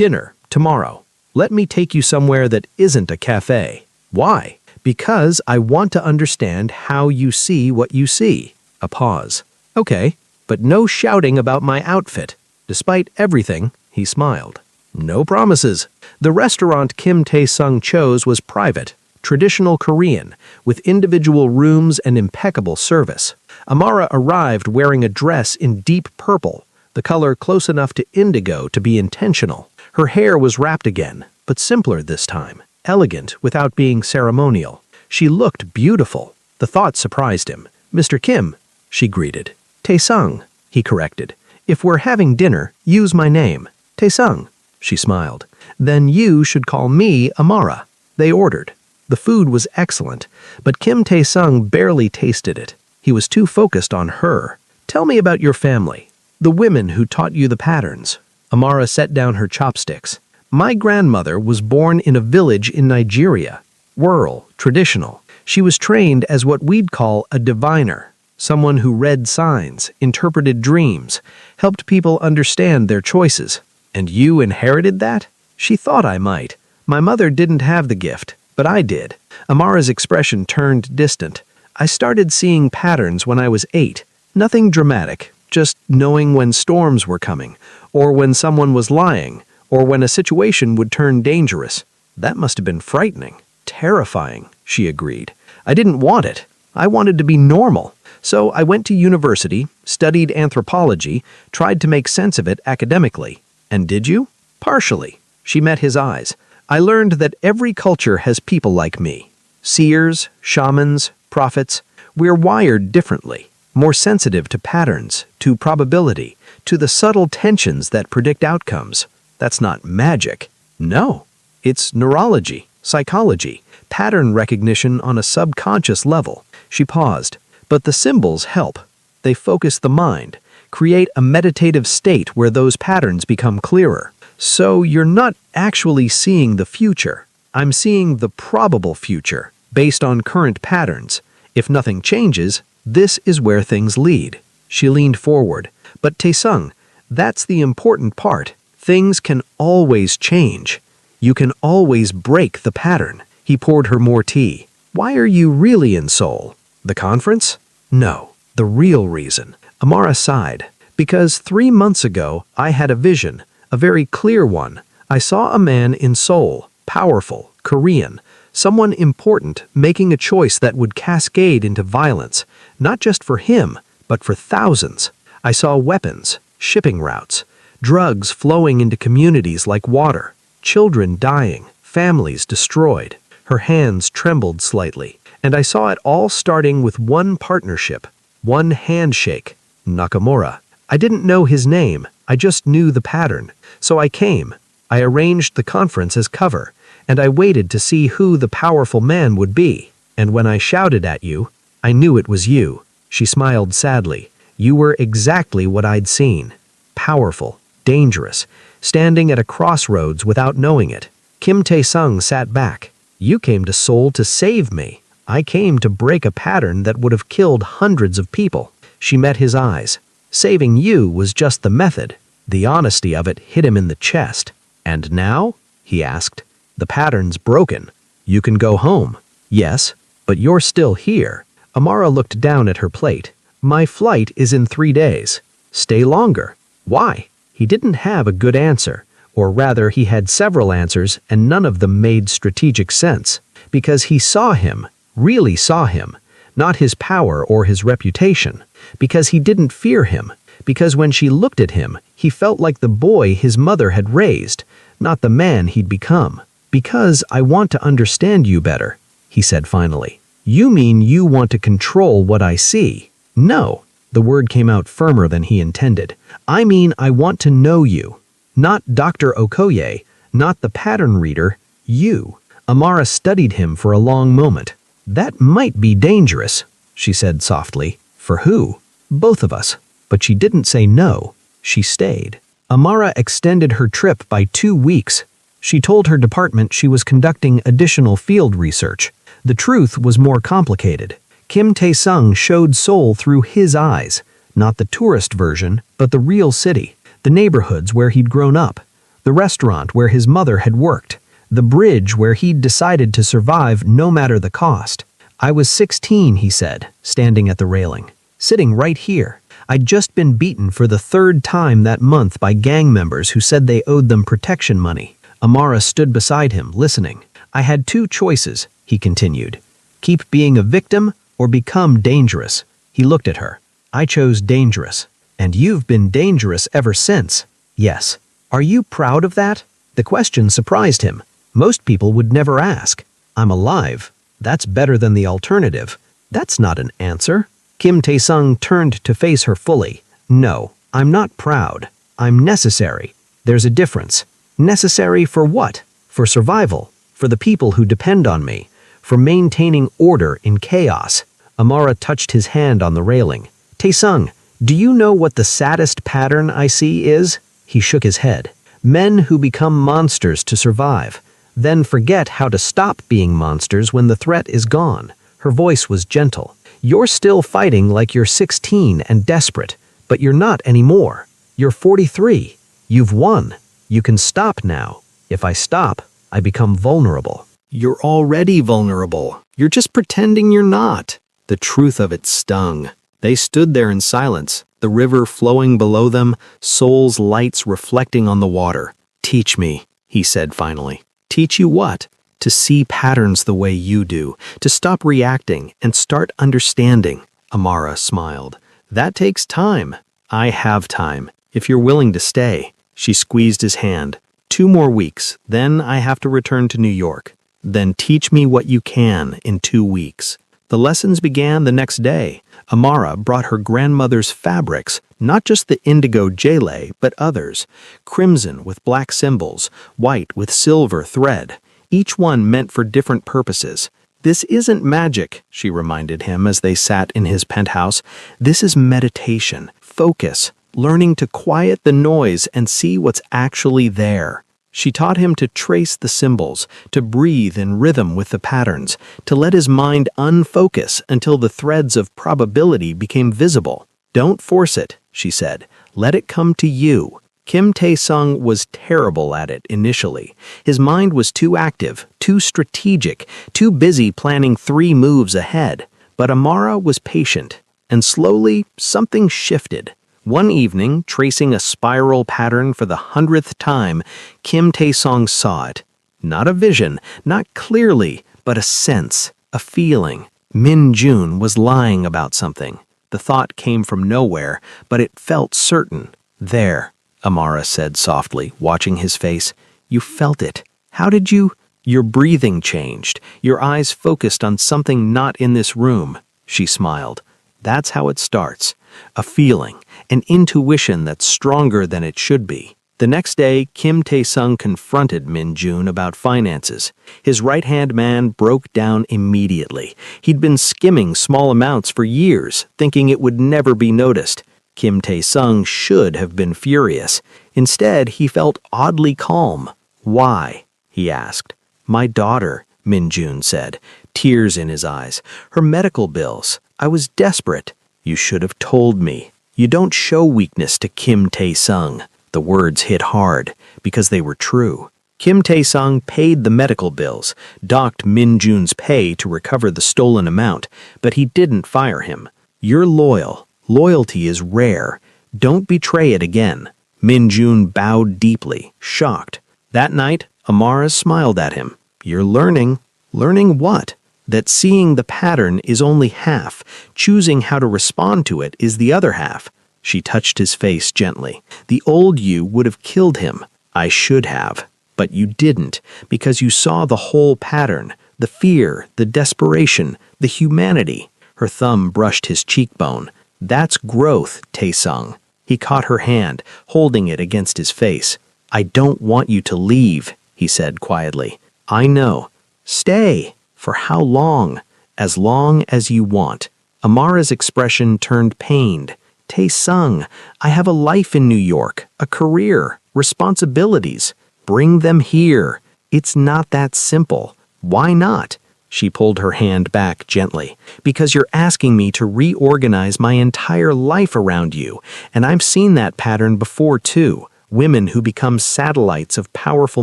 "Dinner, tomorrow. Let me take you somewhere that isn't a cafe." "Why?" "Because I want to understand how you see what you see." A pause. "Okay, but no shouting about my outfit." Despite everything, he smiled. "No promises." The restaurant Kim Tae-sung chose was private, traditional Korean, with individual rooms and impeccable service. Amara arrived wearing a dress in deep purple, the color close enough to indigo to be intentional. Her hair was wrapped again, but simpler this time, elegant without being ceremonial. She looked beautiful. The thought surprised him. "Mr. Kim," she greeted. "Tae-sung," he corrected. "If we're having dinner, use my name." "Tae-sung," she smiled. "Then you should call me Amara." They ordered. The food was excellent, but Kim Tae-sung barely tasted it. He was too focused on her. "Tell me about your family. The women who taught you the patterns." Amara set down her chopsticks. "My grandmother was born in a village in Nigeria. Rural, traditional. She was trained as what we'd call a diviner, someone who read signs, interpreted dreams, helped people understand their choices. And you inherited that?" "She thought I might. My mother didn't have the gift, but I did." Amara's expression turned distant. "I started seeing patterns when I was 8. Nothing dramatic, just knowing when storms were coming, or when someone was lying, or when a situation would turn dangerous. That must have been frightening. Terrifying," she agreed. "I didn't want it. I wanted to be normal. So I went to university, studied anthropology, tried to make sense of it academically." "And did you?" "Partially." She met his eyes. "I learned that every culture has people like me. Seers, shamans, prophets. We're wired differently, more sensitive to patterns, to probability, to the subtle tensions that predict outcomes. That's not magic. No, it's neurology, psychology, pattern recognition on a subconscious level." She paused. "But the symbols help. They focus the mind, create a meditative state where those patterns become clearer. So you're not actually seeing the future. I'm seeing the probable future. based on current patterns. If nothing changes, this is where things lead. She leaned forward. But Taesung, that's the important part. Things can always change. You can always break the pattern. He poured her more tea. Why are you really in Seoul? The conference? No, the real reason. Amara sighed. Because 3 months ago, I had a vision, a very clear one. I saw a man in Seoul, powerful, Korean, someone important, making a choice that would cascade into violence, not just for him, but for thousands. I saw weapons, shipping routes, drugs flowing into communities like water, children dying, families destroyed. Her hands trembled slightly, and I saw it all starting with one partnership, one handshake, Nakamura. I didn't know his name, I just knew the pattern. So I came. I arranged the conference as cover, and I waited to see who the powerful man would be. And when I shouted at you, I knew it was you. She smiled sadly. You were exactly what I'd seen. Powerful, dangerous, standing at a crossroads without knowing it. Kim Taesung sat back. You came to Seoul to save me. I came to break a pattern that would have killed hundreds of people. She met his eyes. Saving you was just the method. The honesty of it hit him in the chest. And now? He asked. The pattern's broken. You can go home. Yes, but you're still here. Amara looked down at her plate. My flight is in 3 days. Stay longer. Why? He didn't have a good answer. Or rather, he had several answers and none of them made strategic sense. Because he saw him, really saw him. Not his power or his reputation. Because he didn't fear him. Because when she looked at him, he felt like the boy his mother had raised, not the man he'd become. Because I want to understand you better, he said finally. You mean you want to control what I see? No, the word came out firmer than he intended. I mean I want to know you. Not Dr. Okoye, not the pattern reader, you. Amara studied him for a long moment. That might be dangerous, she said softly. For who? Both of us. But she didn't say no. She stayed. Amara extended her trip by 2 weeks. She told her department she was conducting additional field research. The truth was more complicated. Kim Taesung showed Seoul through his eyes, not the tourist version, but the real city, the neighborhoods where he'd grown up, the restaurant where his mother had worked, the bridge where he'd decided to survive no matter the cost. I was 16, he said, standing at the railing, sitting right here. I'd just been beaten for the 3rd time that month by gang members who said they owed them protection money. Amara stood beside him, listening. I had 2 choices, he continued. Keep being a victim or become dangerous. He looked at her. I chose dangerous. And you've been dangerous ever since. Yes. Are you proud of that? The question surprised him. Most people would never ask. I'm alive. That's better than the alternative. That's not an answer. Kim Taesung turned to face her fully. No, I'm not proud. I'm necessary. There's a difference. Necessary for what? For survival. For the people who depend on me. For maintaining order in chaos. Amara touched his hand on the railing. Taesung, do you know what the saddest pattern I see is? He shook his head. Men who become monsters to survive, then forget how to stop being monsters when the threat is gone. Her voice was gentle. You're still fighting like you're 16 and desperate, but you're not anymore. You're 43. You've won. You can stop now. If I stop, I become vulnerable. You're already vulnerable. You're just pretending you're not. The truth of it stung. They stood there in silence, the river flowing below them, Seoul's lights reflecting on the water. Teach me, he said finally. Teach you what? To see patterns the way you do, to stop reacting and start understanding. Amara smiled. That takes time. I have time, if you're willing to stay. She squeezed his hand. 2 more weeks, then I have to return to New York. Then teach me what you can in 2 weeks. The lessons began the next day. Amara brought her grandmother's fabrics, not just the indigo jele, but others. Crimson with black symbols, white with silver thread. Each one meant for different purposes. This isn't magic, she reminded him as they sat in his penthouse. This is meditation, focus, learning to quiet the noise and see what's actually there. She taught him to trace the symbols, to breathe in rhythm with the patterns, to let his mind unfocus until the threads of probability became visible. "Don't force it," she said. "Let it come to you." Kim Tae-sung was terrible at it initially. His mind was too active, too strategic, too busy planning 3 moves ahead. But Amara was patient, and slowly something shifted. One evening, tracing a spiral pattern for the 100th time, Kim Tae-sung saw it. Not a vision, not clearly, but a sense, a feeling. Min Jun was lying about something. The thought came from nowhere, but it felt certain. "There," Amara said softly, watching his face. "You felt it. How did you—" "Your breathing changed. Your eyes focused on something not in this room." She smiled. "That's how it starts. A feeling, an intuition that's stronger than it should be." The next day, Kim Tae-sung confronted Min Jun about finances. His right-hand man broke down immediately. He'd been skimming small amounts for years, thinking it would never be noticed. Kim Tae-sung should have been furious. Instead, he felt oddly calm. "Why?" he asked. "My daughter," Min Jun said, tears in his eyes. "Her medical bills. I was desperate." "You should have told me." "You don't show weakness to Kim Tae-sung." The words hit hard, because they were true. Kim Tae-sung paid the medical bills, docked Min Jun's pay to recover the stolen amount, but he didn't fire him. "You're loyal. Loyalty is rare. Don't betray it again." Min Jun bowed deeply, shocked. That night, Amara smiled at him. "You're learning." "Learning what?" "That seeing the pattern is only half. Choosing how to respond to it is the other half." She touched his face gently. "The old you would have killed him." "I should have. But you didn't, because you saw the whole pattern, the fear, the desperation, the humanity." Her thumb brushed his cheekbone. "That's growth, Tae-sung." He caught her hand, holding it against his face. "I don't want you to leave," he said quietly. "I know. Stay. For how long?" "As long as you want." Amara's expression turned pained. "Tae-sung, I have a life in New York, a career, responsibilities. Bring them here." "It's not that simple." "Why not?" She pulled her hand back gently. "Because you're asking me to reorganize my entire life around you, and I've seen that pattern before too. Women who become satellites of powerful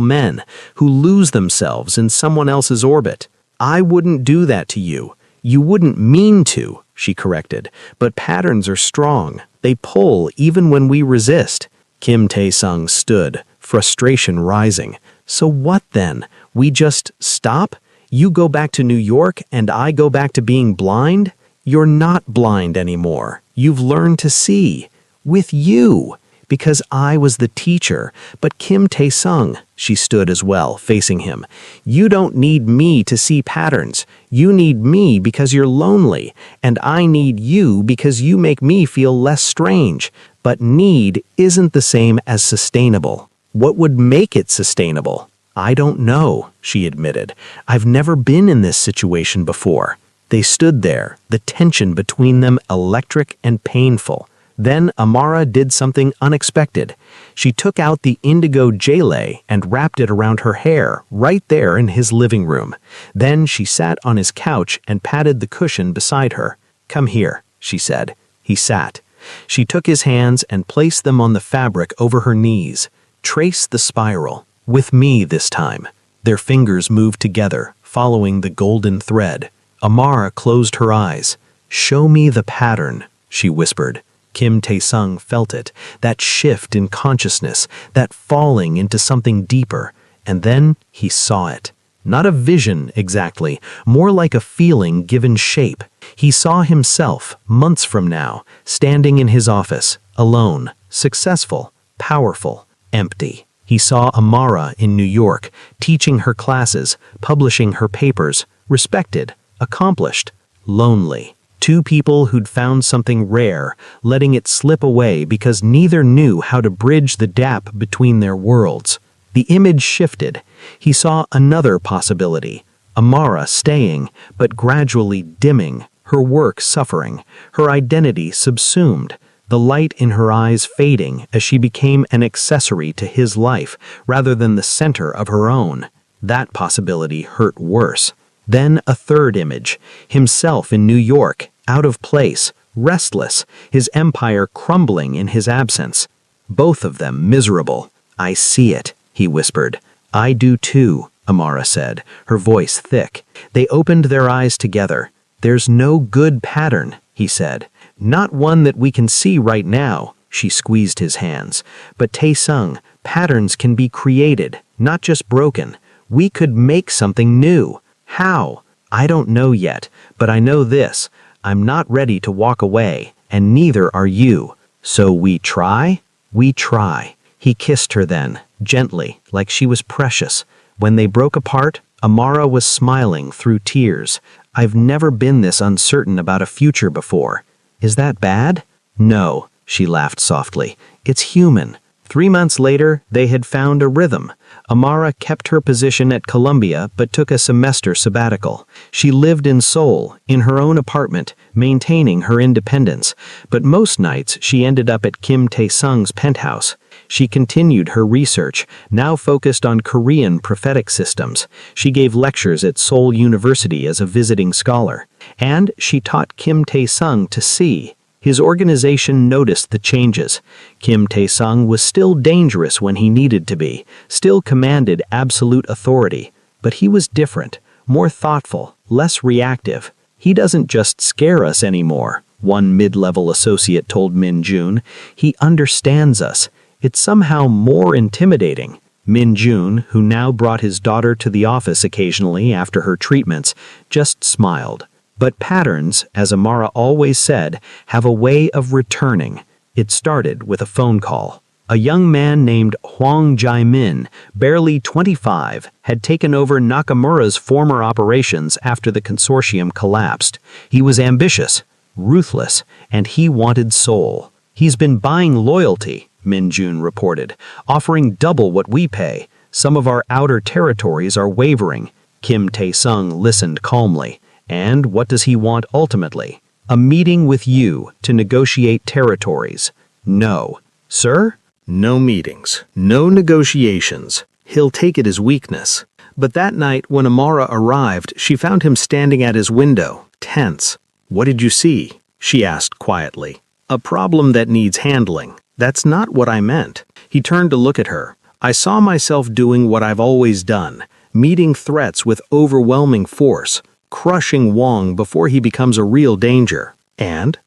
men, who lose themselves in someone else's orbit. I wouldn't do that to you. You wouldn't mean to," she corrected. "But patterns are strong. They pull even when we resist." Kim Tae-sung stood, frustration rising. "So what then? We just stop? You go back to New York and I go back to being blind?" "You're not blind anymore. You've learned to see. With you." "Because I was the teacher. But Kim Tae-sung," she stood as well, facing him. "You don't need me to see patterns. You need me because you're lonely. And I need you because you make me feel less strange. But need isn't the same as sustainable." "What would make it sustainable?" "I don't know," she admitted. "I've never been in this situation before." They stood there, the tension between them electric and painful. Then Amara did something unexpected. She took out the indigo jele and wrapped it around her hair, right there in his living room. Then she sat on his couch and patted the cushion beside her. "Come here," she said. He sat. She took his hands and placed them on the fabric over her knees. "Trace the spiral. With me this time." Their fingers moved together, following the golden thread. Amara closed her eyes. "Show me the pattern," she whispered. Kim Tae-sung felt it, that shift in consciousness, that falling into something deeper, and then he saw it. Not a vision, exactly, more like a feeling given shape. He saw himself, months from now, standing in his office, alone, successful, powerful, empty. He saw Amara in New York, teaching her classes, publishing her papers, respected, accomplished, lonely. Two people who'd found something rare, letting it slip away because neither knew how to bridge the gap between their worlds. The image shifted. He saw another possibility. Amara staying, but gradually dimming, her work suffering, her identity subsumed. the light in her eyes fading as she became an accessory to his life rather than the center of her own. That possibility hurt worse. Then a third image, himself in New York, out of place, restless, his empire crumbling in his absence. Both of them miserable. "I see it," he whispered. "I do too," Amara said, her voice thick. They opened their eyes together. "There's no good pattern," he said. "Not one that we can see right now." She squeezed his hands. "But Tae-sung, patterns can be created, not just broken. We could make something new. How? I don't know yet, but I know this. I'm not ready to walk away, and neither are you. So we try? We try." He kissed her then, gently, like she was precious. When they broke apart, Amara was smiling through tears. "I've never been this uncertain about a future before. Is that bad?" "No," she laughed softly. "It's human." 3 months later, they had found a rhythm. Amara kept her position at Columbia but took a semester sabbatical. She lived in Seoul, in her own apartment, maintaining her independence. But most nights she ended up at Kim Tae-sung's penthouse. She continued her research, now focused on Korean prophetic systems. She gave lectures at Seoul University as a visiting scholar. And she taught Kim Tae-sung to see. His organization noticed the changes. Kim Tae-sung was still dangerous when he needed to be, still commanded absolute authority. But he was different, more thoughtful, less reactive. "He doesn't just scare us anymore," one mid-level associate told Min Jun. "He understands us. It's somehow more intimidating." Min Jun, who now brought his daughter to the office occasionally after her treatments, just smiled. But patterns, as Amara always said, have a way of returning. It started with a phone call. A young man named Hwang Jae-min, barely 25, had taken over Nakamura's former operations after the consortium collapsed. He was ambitious, ruthless, and he wanted Seoul. "He's been buying loyalty," Min Jun reported, "offering double what we pay. Some of our outer territories are wavering." Kim Tae-sung listened calmly. "And what does he want ultimately?" "A meeting with you to negotiate territories." "No." "Sir?" "No meetings, no negotiations. He'll take it as weakness." But that night, when Amara arrived, she found him standing at his window, tense. "What did you see?" she asked quietly. "A problem that needs handling." "That's not what I meant." He turned to look at her. "I saw myself doing what I've always done, meeting threats with overwhelming force, crushing Wong before he becomes a real danger. And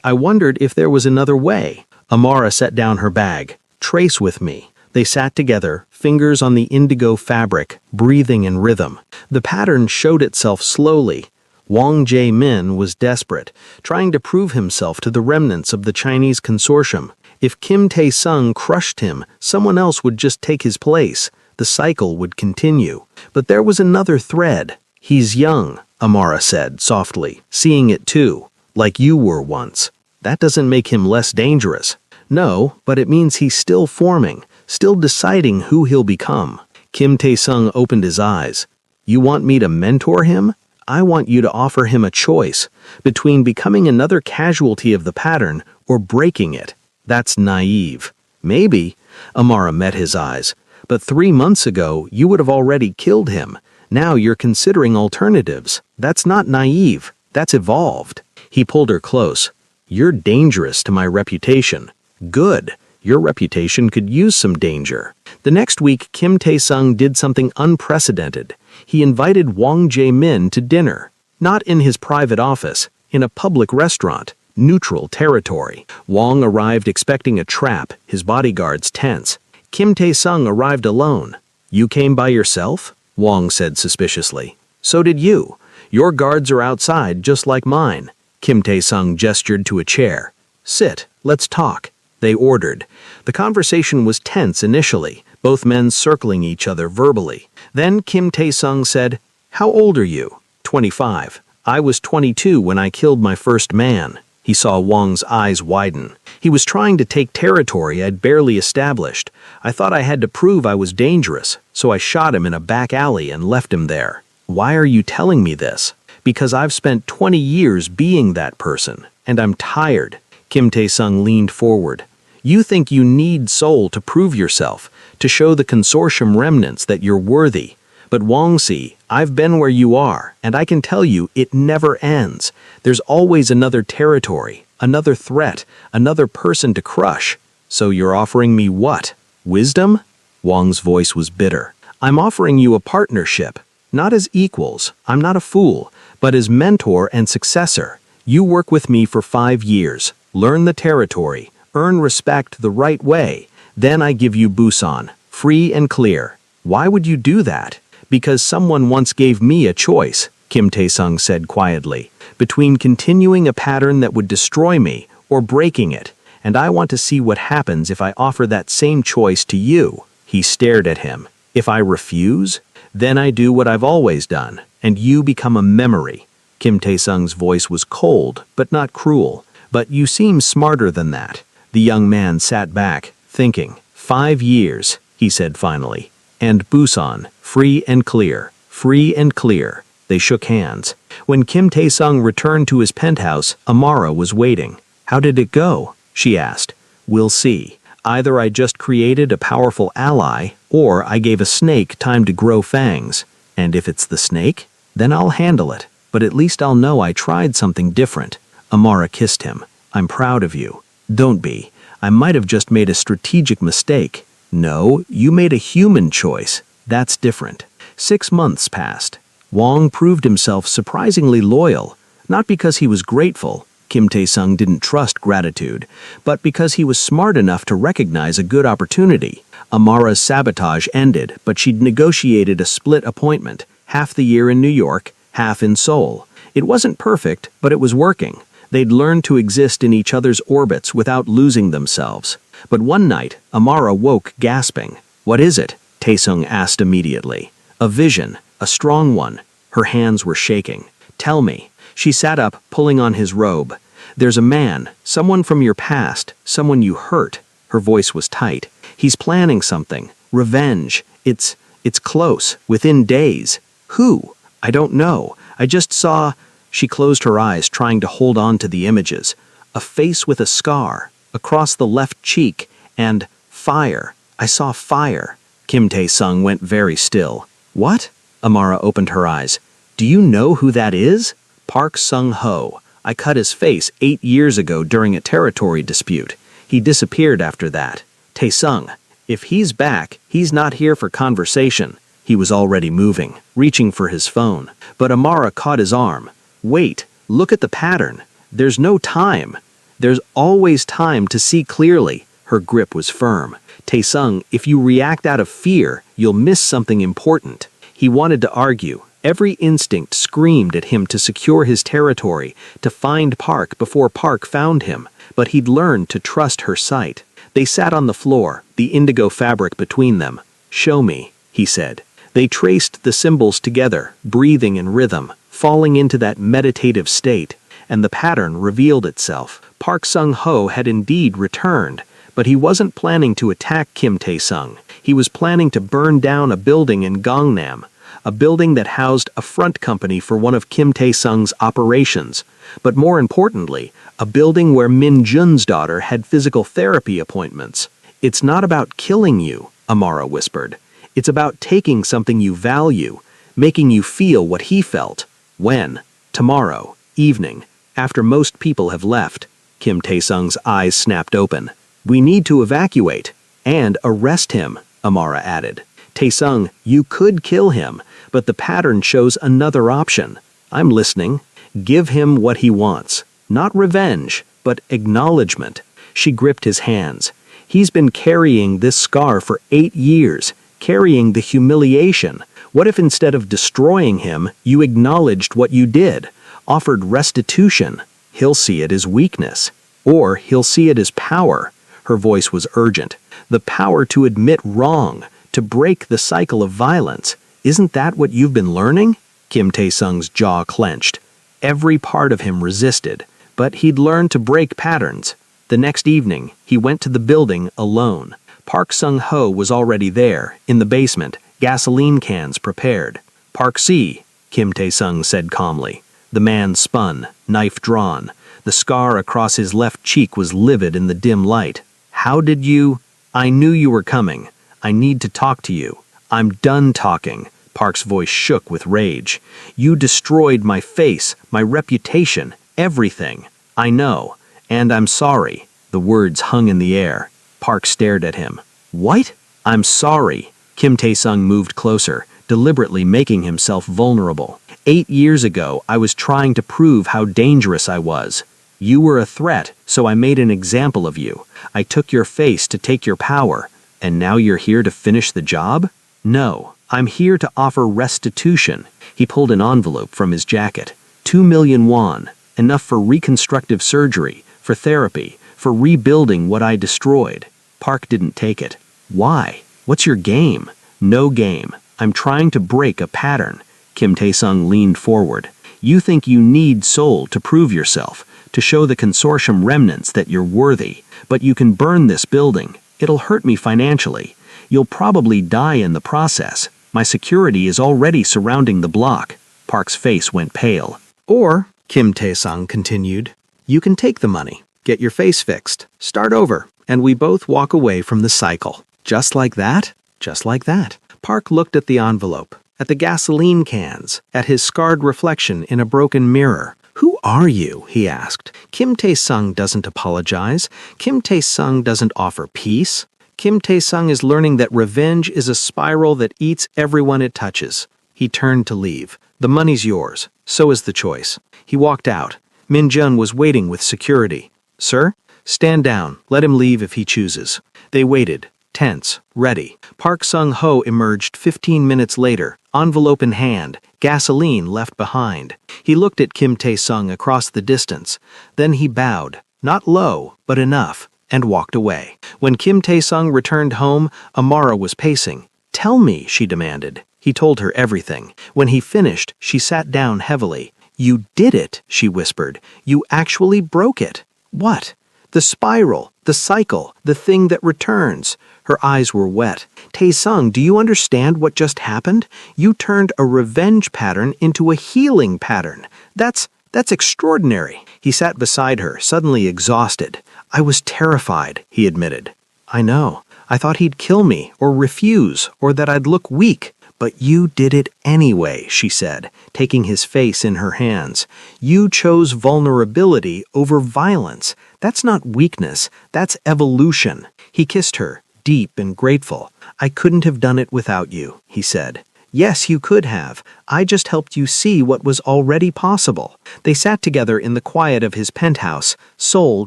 I wondered if there was another way." Amara set down her bag. "Trace with me." They sat together, fingers on the indigo fabric, breathing in rhythm. The pattern showed itself slowly. Wang Jae-min was desperate, trying to prove himself to the remnants of the Chinese consortium. If Kim Tae-sung crushed him, someone else would just take his place. The cycle would continue. But there was another thread. "He's young," Amara said softly, seeing it too, "like you were once. That doesn't make him less dangerous." "No, but it means he's still forming, still deciding who he'll become." Kim Tae-sung opened his eyes. "You want me to mentor him? I want you to offer him a choice between becoming another casualty of the pattern or breaking it. That's naive." "Maybe." Amara met his eyes. "But 3 months ago, you would have already killed him. Now you're considering alternatives. That's not naive. That's evolved." He pulled her close. "You're dangerous to my reputation." "Good. Your reputation could use some danger." The next week, Kim Tae-sung did something unprecedented. He invited Wang Jae-min to dinner. Not in his private office, in a public restaurant. Neutral territory. Wang arrived expecting a trap, his bodyguards tense. Kim Tae-sung arrived alone. "You came by yourself?" Wang said suspiciously. "So did you. Your guards are outside, just like mine." Kim Tae-sung gestured to a chair. "Sit, let's talk." They ordered. The conversation was tense initially, both men circling each other verbally. Then Kim Tae-sung said, "How old are you?" 25. "I was 22 when I killed my first man." He saw Wang's eyes widen. "He was trying to take territory I'd barely established. I thought I had to prove I was dangerous, so I shot him in a back alley and left him there." "Why are you telling me this?" "Because I've spent 20 years being that person, and I'm tired." Kim Tae-sung leaned forward. You think you need Seoul to prove yourself, to show the consortium remnants that you're worthy. But Wang-si, I've been where you are, and I can tell you it never ends. There's always another territory, another threat, another person to crush. So you're offering me what? Wisdom? Wang's voice was bitter. I'm offering you a partnership. Not as equals, I'm not a fool, but as mentor and successor. You work with me for 5 years, learn the territory, earn respect the right way. Then I give you Busan, free and clear. Why would you do that? Because someone once gave me a choice, Kim Tae-sung said quietly, between continuing a pattern that would destroy me or breaking it, and I want to see what happens if I offer that same choice to you. He stared at him. If I refuse, then I do what I've always done, and you become a memory. Kim Tae-sung's voice was cold, but not cruel. But you seem smarter than that. The young man sat back, thinking. 5 years, he said finally. And Busan, free and clear, free and clear. They shook hands. When Kim Tae-sung returned to his penthouse, Amara was waiting. How did it go? She asked. We'll see. Either I just created a powerful ally, or I gave a snake time to grow fangs. And if it's the snake, then I'll handle it. But at least I'll know I tried something different. Amara kissed him. I'm proud of you. Don't be. I might have just made a strategic mistake. No, you made a human choice. That's different. 6 months passed. Wang proved himself surprisingly loyal, not because he was grateful. Kim Tae-sung didn't trust gratitude, but because he was smart enough to recognize a good opportunity. Amara's sabotage ended, but she'd negotiated a split appointment, half the year in New York, half in Seoul. It wasn't perfect, but it was working. They'd learned to exist in each other's orbits without losing themselves. But one night, Amara woke gasping. What is it? Tae-sung asked immediately. A vision, a strong one. Her hands were shaking. Tell me. She sat up, pulling on his robe. There's a man, someone from your past, someone you hurt. Her voice was tight. He's planning something. Revenge. It's close, within days. Who? I don't know. I just saw... She closed her eyes, trying to hold on to the images. A face with a scar, across the left cheek, and fire. I saw fire. Kim Tae-sung went very still. What? Amara opened her eyes. Do you know who that is? Park Sung-ho. I cut his face 8 years ago during a territory dispute. He disappeared after that. Tae-sung, if he's back, he's not here for conversation. He was already moving, reaching for his phone. But Amara caught his arm. Wait, look at the pattern. There's no time. There's always time to see clearly. Her grip was firm. Tae-sung, if you react out of fear, you'll miss something important. He wanted to argue. Every instinct screamed at him to secure his territory, to find Park before Park found him. But he'd learned to trust her sight. They sat on the floor, the indigo fabric between them. Show me, he said. They traced the symbols together, breathing in rhythm, falling into that meditative state, and the pattern revealed itself. Park Sung-ho had indeed returned, but he wasn't planning to attack Kim Tae-sung. He was planning to burn down a building in Gangnam, a building that housed a front company for one of Kim Tae-sung's operations, but more importantly, a building where Min Jun's daughter had physical therapy appointments. It's not about killing you, Amara whispered. It's about taking something you value, making you feel what he felt. When? Tomorrow, evening, after most people have left. Kim Tae-sung's eyes snapped open. We need to evacuate. And arrest him, Amara added. Tae-sung, you could kill him, but the pattern shows another option. I'm listening. Give him what he wants. Not revenge, but acknowledgement. She gripped his hands. He's been carrying this scar for 8 years, carrying the humiliation. What if instead of destroying him, you acknowledged what you did, offered restitution? He'll see it as weakness. Or he'll see it as power. Her voice was urgent. The power to admit wrong, to break the cycle of violence. Isn't that what you've been learning? Kim Tae-sung's jaw clenched. Every part of him resisted, but he'd learned to break patterns. The next evening, he went to the building alone. Park Sung-ho was already there, in the basement, gasoline cans prepared. Park Si, Kim Tae-sung said calmly. The man spun, knife drawn. The scar across his left cheek was livid in the dim light. How did you? I knew you were coming. I need to talk to you. I'm done talking. Park's voice shook with rage. You destroyed my face, my reputation, everything. I know. And I'm sorry. The words hung in the air. Park stared at him. What? I'm sorry. Kim Tae-sung moved closer, deliberately making himself vulnerable. 8 years ago, I was trying to prove how dangerous I was. You were a threat, so I made an example of you. I took your face to take your power. And now you're here to finish the job? No, I'm here to offer restitution. He pulled an envelope from his jacket. 2 million won, enough for reconstructive surgery, for therapy, for rebuilding what I destroyed. Park didn't take it. Why? What's your game? No game. I'm trying to break a pattern. Kim Tae-sung leaned forward. You think you need Seoul to prove yourself, to show the consortium remnants that you're worthy, but you can burn this building. It'll hurt me financially. You'll probably die in the process. My security is already surrounding the block. Park's face went pale. Or, Kim Tae-sung continued, you can take the money, get your face fixed, start over, and we both walk away from the cycle. Just like that? Just like that. Park looked at the envelope, at the gasoline cans, at his scarred reflection in a broken mirror. Who are you? He asked. Kim Tae-sung doesn't apologize. Kim Tae-sung doesn't offer peace. Kim Tae-sung is learning that revenge is a spiral that eats everyone it touches. He turned to leave. The money's yours. So is the choice. He walked out. Min Jun was waiting with security. Sir? Stand down. Let him leave if he chooses. They waited, tense, ready. Park Sung-ho emerged 15 minutes later, envelope in hand, gasoline left behind. He looked at Kim Tae-sung across the distance. Then he bowed, not low, but enough, and walked away. When Kim Tae-sung returned home, Amara was pacing. Tell me, she demanded. He told her everything. When he finished, she sat down heavily. You did it, she whispered. You actually broke it. What? The spiral, the cycle, the thing that returns. Her eyes were wet. Tae-sung, do you understand what just happened? You turned a revenge pattern into a healing pattern. That's extraordinary. He sat beside her, suddenly exhausted. I was terrified, he admitted. I know. I thought he'd kill me, or refuse, or that I'd look weak. But you did it anyway, she said, taking his face in her hands. You chose vulnerability over violence. That's not weakness, that's evolution. He kissed her, deep and grateful. I couldn't have done it without you, he said. Yes, you could have. I just helped you see what was already possible. They sat together in the quiet of his penthouse, Seoul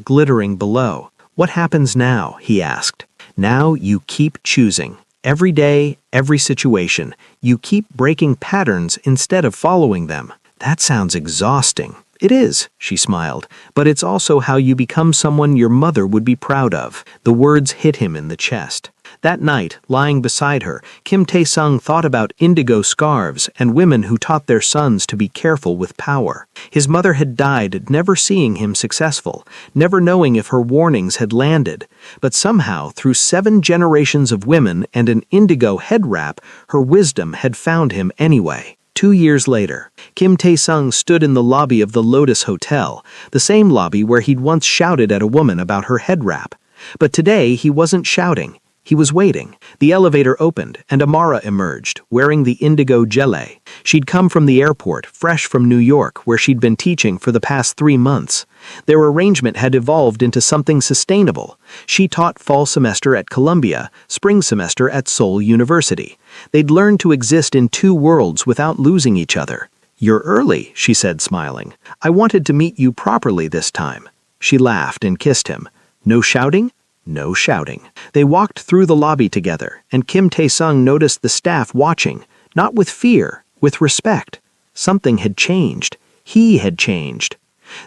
glittering below. What happens now? He asked. Now you keep choosing. Every day, every situation, you keep breaking patterns instead of following them. That sounds exhausting. It is, she smiled, but it's also how you become someone your mother would be proud of. The words hit him in the chest. That night, lying beside her, Kim Tae-sung thought about indigo scarves and women who taught their sons to be careful with power. His mother had died, never seeing him successful, never knowing if her warnings had landed. But somehow, through 7 generations of women and an indigo head wrap, her wisdom had found him anyway. 2 years later, Kim Tae-sung stood in the lobby of the Lotus Hotel, the same lobby where he'd once shouted at a woman about her head wrap. But today, he wasn't shouting. He was waiting. The elevator opened, and Amara emerged, wearing the indigo gilet. She'd come from the airport, fresh from New York, where she'd been teaching for the past 3 months. Their arrangement had evolved into something sustainable. She taught fall semester at Columbia, spring semester at Seoul University. They'd learned to exist in 2 worlds without losing each other. You're early, she said, smiling. I wanted to meet you properly this time. She laughed and kissed him. No shouting? No shouting. They walked through the lobby together, and Kim Tae-sung noticed the staff watching, not with fear, with respect. Something had changed. He had changed.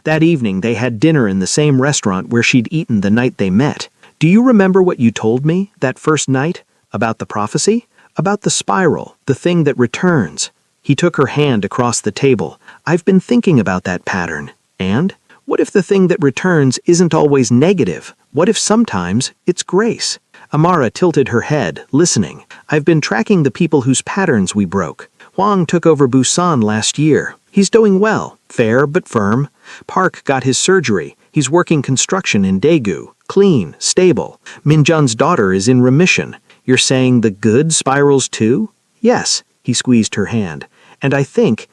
That evening they had dinner in the same restaurant where she'd eaten the night they met. Do you remember what you told me, that first night? About the prophecy? About the spiral, the thing that returns. He took her hand across the table. I've been thinking about that pattern. And? What if the thing that returns isn't always negative? What if sometimes it's grace? Amara tilted her head, listening. I've been tracking the people whose patterns we broke. Hwang took over Busan last year. He's doing well, fair but firm. Park got his surgery. He's working construction in Daegu. Clean, stable. Minjun's daughter is in remission. You're saying the good spirals too? Yes, he squeezed her hand. And I think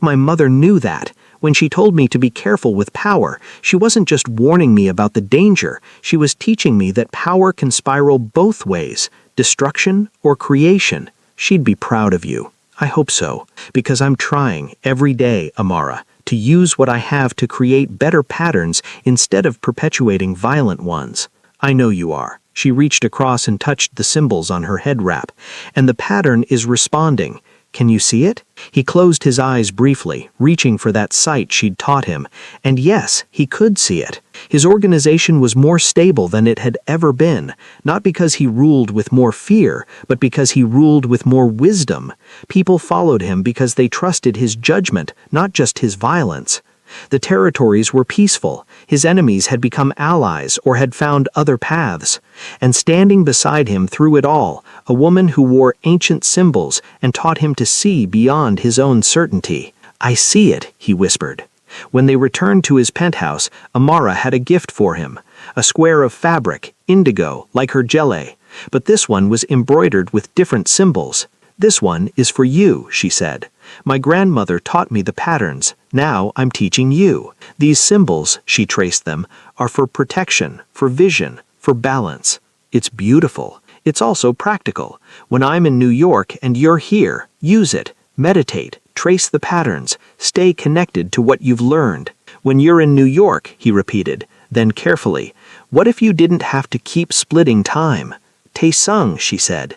my mother knew that. When she told me to be careful with power, she wasn't just warning me about the danger. She was teaching me that power can spiral both ways, destruction or creation. She'd be proud of you. I hope so, because I'm trying every day, Amara, to use what I have to create better patterns instead of perpetuating violent ones. I know you are. She reached across and touched the symbols on her head wrap, and the pattern is responding. Can you see it? He closed his eyes briefly, reaching for that sight she'd taught him, and yes, he could see it. His organization was more stable than it had ever been, not because he ruled with more fear, but because he ruled with more wisdom. People followed him because they trusted his judgment, not just his violence. The territories were peaceful. His enemies had become allies or had found other paths. And standing beside him through it all, a woman who wore ancient symbols and taught him to see beyond his own certainty. I see it, he whispered. When they returned to his penthouse, Amara had a gift for him. A square of fabric, indigo, like her gele. But this one was embroidered with different symbols. This one is for you, she said. My grandmother taught me the patterns. Now I'm teaching you. These symbols, she traced them, are for protection, for vision, for balance. It's beautiful. It's also practical. When I'm in New York and you're here, use it. Meditate. Trace the patterns. Stay connected to what you've learned. When you're in New York, he repeated. Then carefully, what if you didn't have to keep splitting time? Taesung, she said.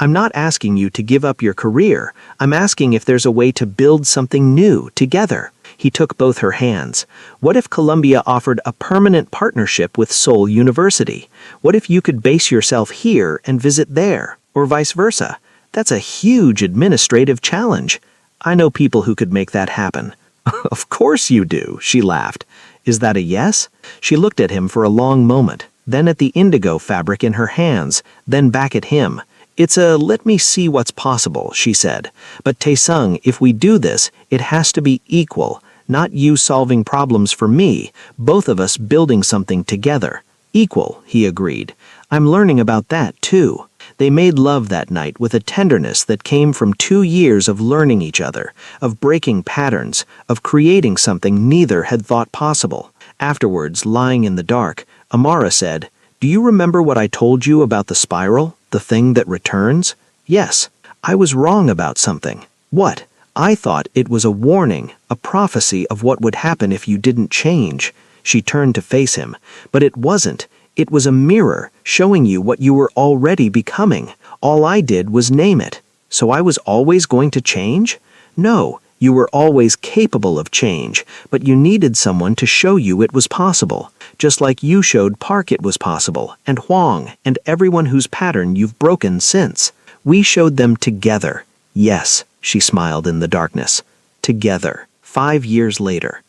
I'm not asking you to give up your career. I'm asking if there's a way to build something new together. He took both her hands. What if Columbia offered a permanent partnership with Seoul University? What if you could base yourself here and visit there, or vice versa? That's a huge administrative challenge. I know people who could make that happen. Of course you do, she laughed. Is that a yes? She looked at him for a long moment, then at the indigo fabric in her hands, then back at him. It's a let me see what's possible, she said. But Taesung, if we do this, it has to be equal. Not you solving problems for me, both of us building something together. Equal, he agreed. I'm learning about that, too. They made love that night with a tenderness that came from 2 years of learning each other, of breaking patterns, of creating something neither had thought possible. Afterwards, lying in the dark, Amara said, Do you remember what I told you about the spiral, the thing that returns? Yes, I was wrong about something. What? I thought it was a warning, a prophecy of what would happen if you didn't change. She turned to face him, but it wasn't. It was a mirror, showing you what you were already becoming. All I did was name it. So I was always going to change? No, you were always capable of change, but you needed someone to show you it was possible. Just like you showed Park it was possible, and Huang, and everyone whose pattern you've broken since. We showed them together. Yes, she smiled in the darkness. Together, 5 years later.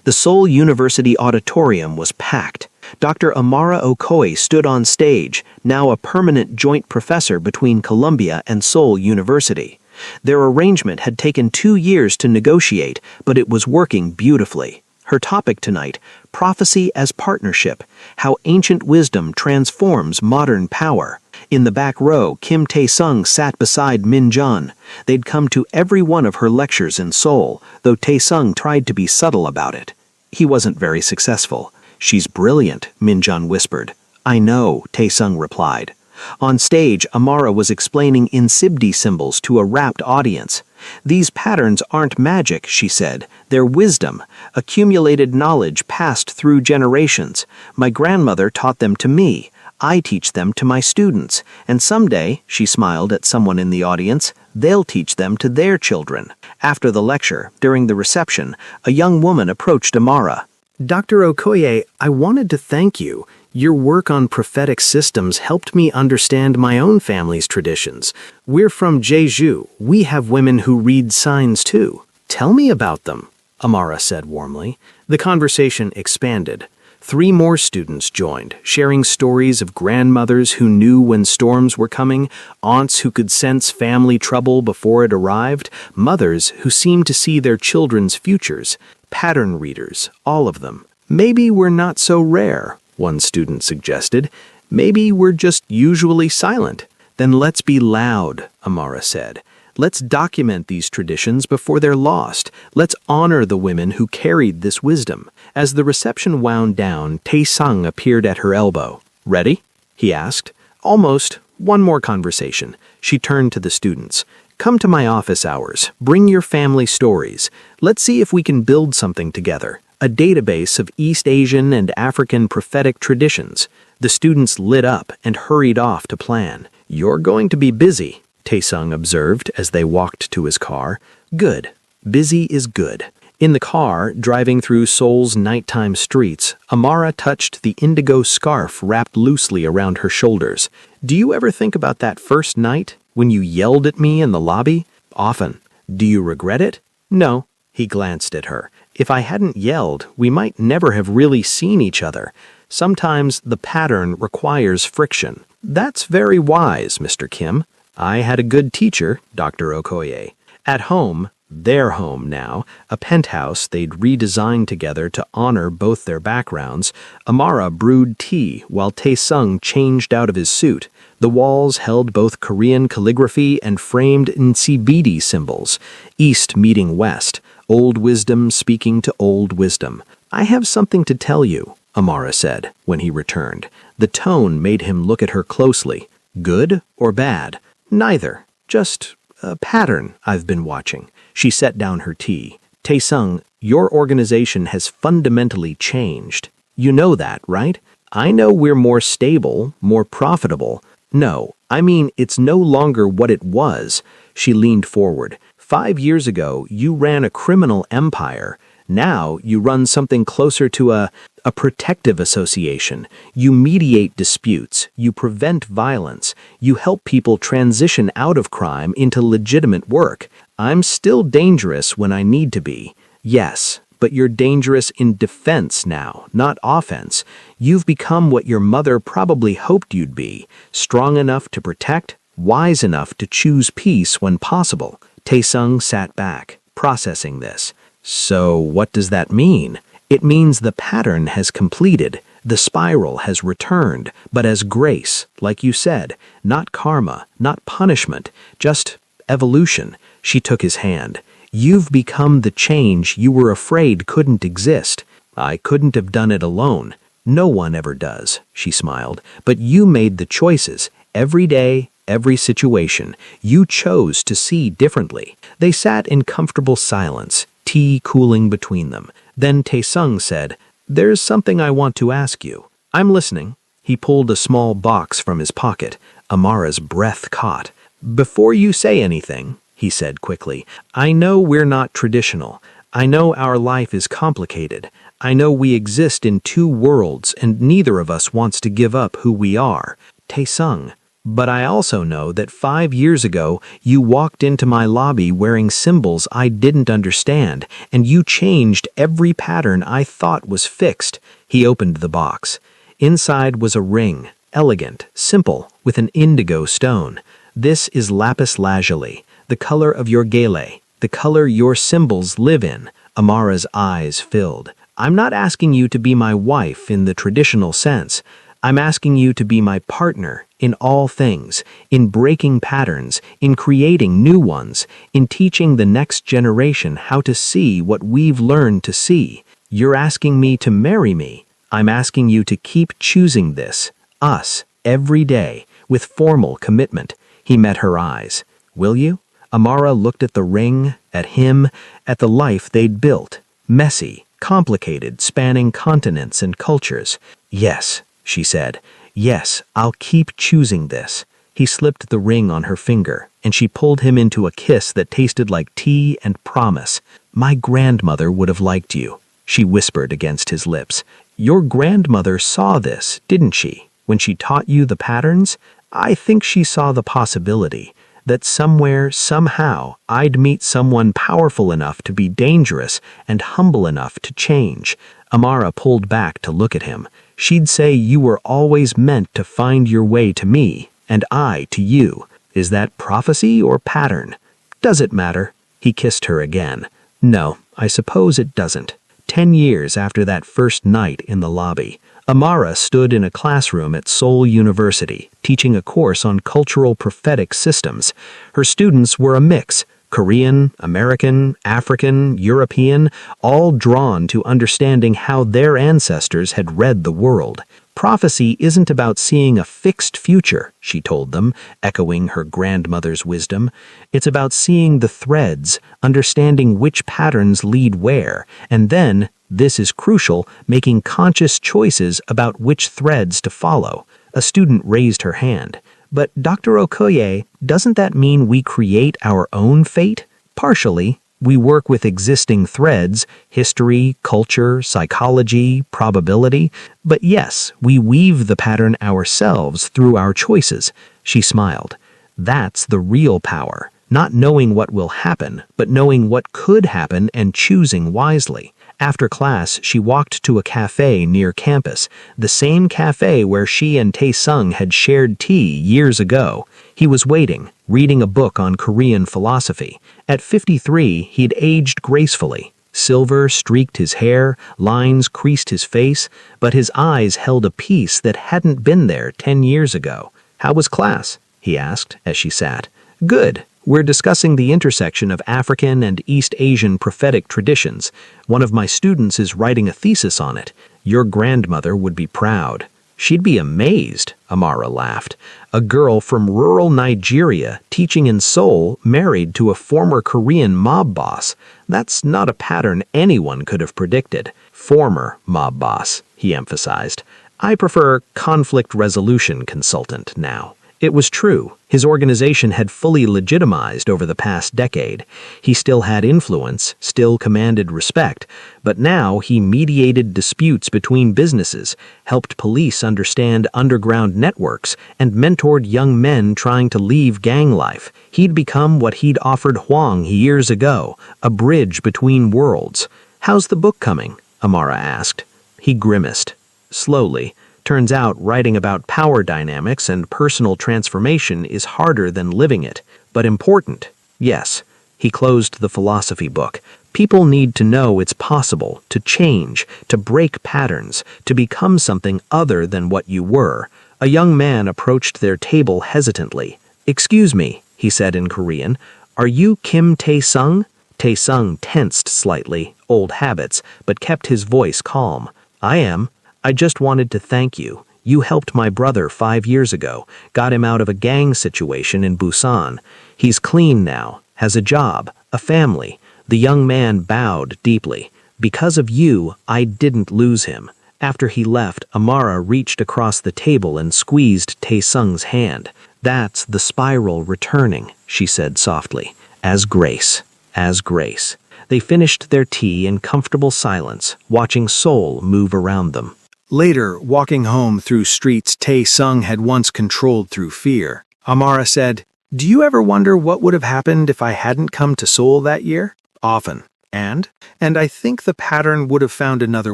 The Seoul University auditorium was packed. Dr. Amara Okoye stood on stage, now a permanent joint professor between Columbia and Seoul University. Their arrangement had taken 2 years to negotiate, but it was working beautifully. Her topic tonight, Prophecy as Partnership, How Ancient Wisdom Transforms Modern Power. In the back row, Kim Taesung sat beside Min Jun. They'd come to every one of her lectures in Seoul, though Taesung tried to be subtle about it. He wasn't very successful. She's brilliant, Min Jun whispered. I know, Taesung replied. On stage, Amara was explaining Insibdi symbols to a rapt audience. These patterns aren't magic, she said. They're wisdom, accumulated knowledge passed through generations. My grandmother taught them to me. I teach them to my students, and someday, she smiled at someone in the audience, they'll teach them to their children. After the lecture, during the reception, a young woman approached Amara. Dr. Okoye, I wanted to thank you. Your work on prophetic systems helped me understand my own family's traditions. We're from Jeju. We have women who read signs too. Tell me about them, Amara said warmly. The conversation expanded. 3 more students joined, sharing stories of grandmothers who knew when storms were coming, aunts who could sense family trouble before it arrived, mothers who seemed to see their children's futures, pattern readers, all of them. Maybe we're not so rare, one student suggested. Maybe we're just usually silent. Then let's be loud, Amara said. Let's document these traditions before they're lost. Let's honor the women who carried this wisdom. As the reception wound down, Tae-sung appeared at her elbow. Ready? He asked. Almost. One more conversation. She turned to the students. Come to my office hours. Bring your family stories. Let's see if we can build something together. A database of East Asian and African prophetic traditions. The students lit up and hurried off to plan. You're going to be busy, Tae-sung observed as they walked to his car. Good. Busy is good. In the car, driving through Seoul's nighttime streets, Amara touched the indigo scarf wrapped loosely around her shoulders. Do you ever think about that first night, when you yelled at me in the lobby? Often. Do you regret it? No. He glanced at her. If I hadn't yelled, we might never have really seen each other. Sometimes the pattern requires friction. That's very wise, Mr. Kim. I had a good teacher, Dr. Okoye. At home, their home now, a penthouse they'd redesigned together to honor both their backgrounds, Amara brewed tea while Tae-sung changed out of his suit. The walls held both Korean calligraphy and framed NCBD symbols, East meeting West, old wisdom speaking to old wisdom. I have something to tell you, Amara said when he returned. The tone made him look at her closely. Good or bad? Neither. Just a pattern I've been watching. She set down her tea. Tae-sung, your organization has fundamentally changed. You know that, right? I know we're more stable, more profitable. No, I mean it's no longer what it was. She leaned forward. 5 years ago, you ran a criminal empire. Now you run something closer to a protective association. You mediate disputes. You prevent violence. You help people transition out of crime into legitimate work. I'm still dangerous when I need to be. Yes, but you're dangerous in defense now, not offense. You've become what your mother probably hoped you'd be, strong enough to protect, wise enough to choose peace when possible. Tae-sung sat back, processing this. So what does that mean? It means the pattern has completed, the spiral has returned, but as grace, like you said, not karma, not punishment, just evolution. She took his hand. You've become the change you were afraid couldn't exist. I couldn't have done it alone. No one ever does, she smiled. But you made the choices. Every day, every situation. You chose to see differently. They sat in comfortable silence, tea cooling between them. Then Tae-sung said, There's something I want to ask you. I'm listening. He pulled a small box from his pocket. Amara's breath caught. Before you say anything, he said quickly, I know we're not traditional. I know our life is complicated. I know we exist in 2 worlds and neither of us wants to give up who we are. Tae-sung. But I also know that 5 years ago, you walked into my lobby wearing symbols I didn't understand, and you changed every pattern I thought was fixed. He opened the box. Inside was a ring, elegant, simple, with an indigo stone. This is lapis lazuli, the color of your gele, the color your symbols live in. Amara's eyes filled. I'm not asking you to be my wife in the traditional sense. I'm asking you to be my partner in all things, in breaking patterns, in creating new ones, in teaching the next generation how to see what we've learned to see. You're asking me to marry me. I'm asking you to keep choosing this, us, every day, with formal commitment. He met her eyes. Will you? Amara looked at the ring, at him, at the life they'd built. Messy, complicated, spanning continents and cultures. Yes, she said. Yes, I'll keep choosing this. He slipped the ring on her finger, and she pulled him into a kiss that tasted like tea and promise. My grandmother would have liked you, she whispered against his lips. Your grandmother saw this, didn't she, when she taught you the patterns? I think she saw the possibility that somewhere, somehow, I'd meet someone powerful enough to be dangerous and humble enough to change. Amara pulled back to look at him. She'd say you were always meant to find your way to me, and I to you. Is that prophecy or pattern? Does it matter? He kissed her again. No, I suppose it doesn't. 10 years after that first night in the lobby, Amara stood in a classroom at Seoul University, teaching a course on cultural prophetic systems. Her students were a mix: Korean, American, African, European, all drawn to understanding how their ancestors had read the world. Prophecy isn't about seeing a fixed future, she told them, echoing her grandmother's wisdom. It's about seeing the threads, understanding which patterns lead where, and then, this is crucial, making conscious choices about which threads to follow. A student raised her hand. But Dr. Okoye, doesn't that mean we create our own fate? Partially. We work with existing threads, history, culture, psychology, probability. But yes, we weave the pattern ourselves through our choices. She smiled. That's the real power. Not knowing what will happen, but knowing what could happen and choosing wisely. After class, she walked to a cafe near campus, the same cafe where she and Tae-sung had shared tea years ago. He was waiting, reading a book on Korean philosophy. At 53, he'd aged gracefully. Silver streaked his hair, lines creased his face, but his eyes held a peace that hadn't been there 10 years ago. "How was class?" he asked as she sat. "Good. We're discussing the intersection of African and East Asian prophetic traditions. One of my students is writing a thesis on it. Your grandmother would be proud." "She'd be amazed," Amara laughed. "A girl from rural Nigeria teaching in Seoul, married to a former Korean mob boss. That's not a pattern anyone could have predicted." "Former mob boss," he emphasized. "I prefer conflict resolution consultant now." It was true. His organization had fully legitimized over the past decade. He still had influence, still commanded respect, but now he mediated disputes between businesses, helped police understand underground networks, and mentored young men trying to leave gang life. He'd become what he'd offered Hwang years ago, a bridge between worlds. "How's the book coming?" Amara asked. He grimaced. "Slowly. Turns out writing about power dynamics and personal transformation is harder than living it, but important. Yes." He closed the philosophy book. People need to know it's possible to change, to break patterns, to become something other than what you were. A young man approached their table hesitantly. "Excuse me," he said in Korean. "Are you Kim Tae-sung?" Tae-sung tensed slightly, old habits, but kept his voice calm. "I am. I just wanted to thank you. You helped my brother 5 years ago, got him out of a gang situation in Busan. He's clean now, has a job, a family." The young man bowed deeply. "Because of you, I didn't lose him." After he left, Amara reached across the table and squeezed Tae-sung's hand. "That's the spiral returning," she said softly. As grace. As grace." They finished their tea in comfortable silence, watching Seoul move around them. Later, walking home through streets Tae-sung had once controlled through fear, Amara said, "Do you ever wonder what would have happened if I hadn't come to Seoul that year?" "Often. And I think the pattern would have found another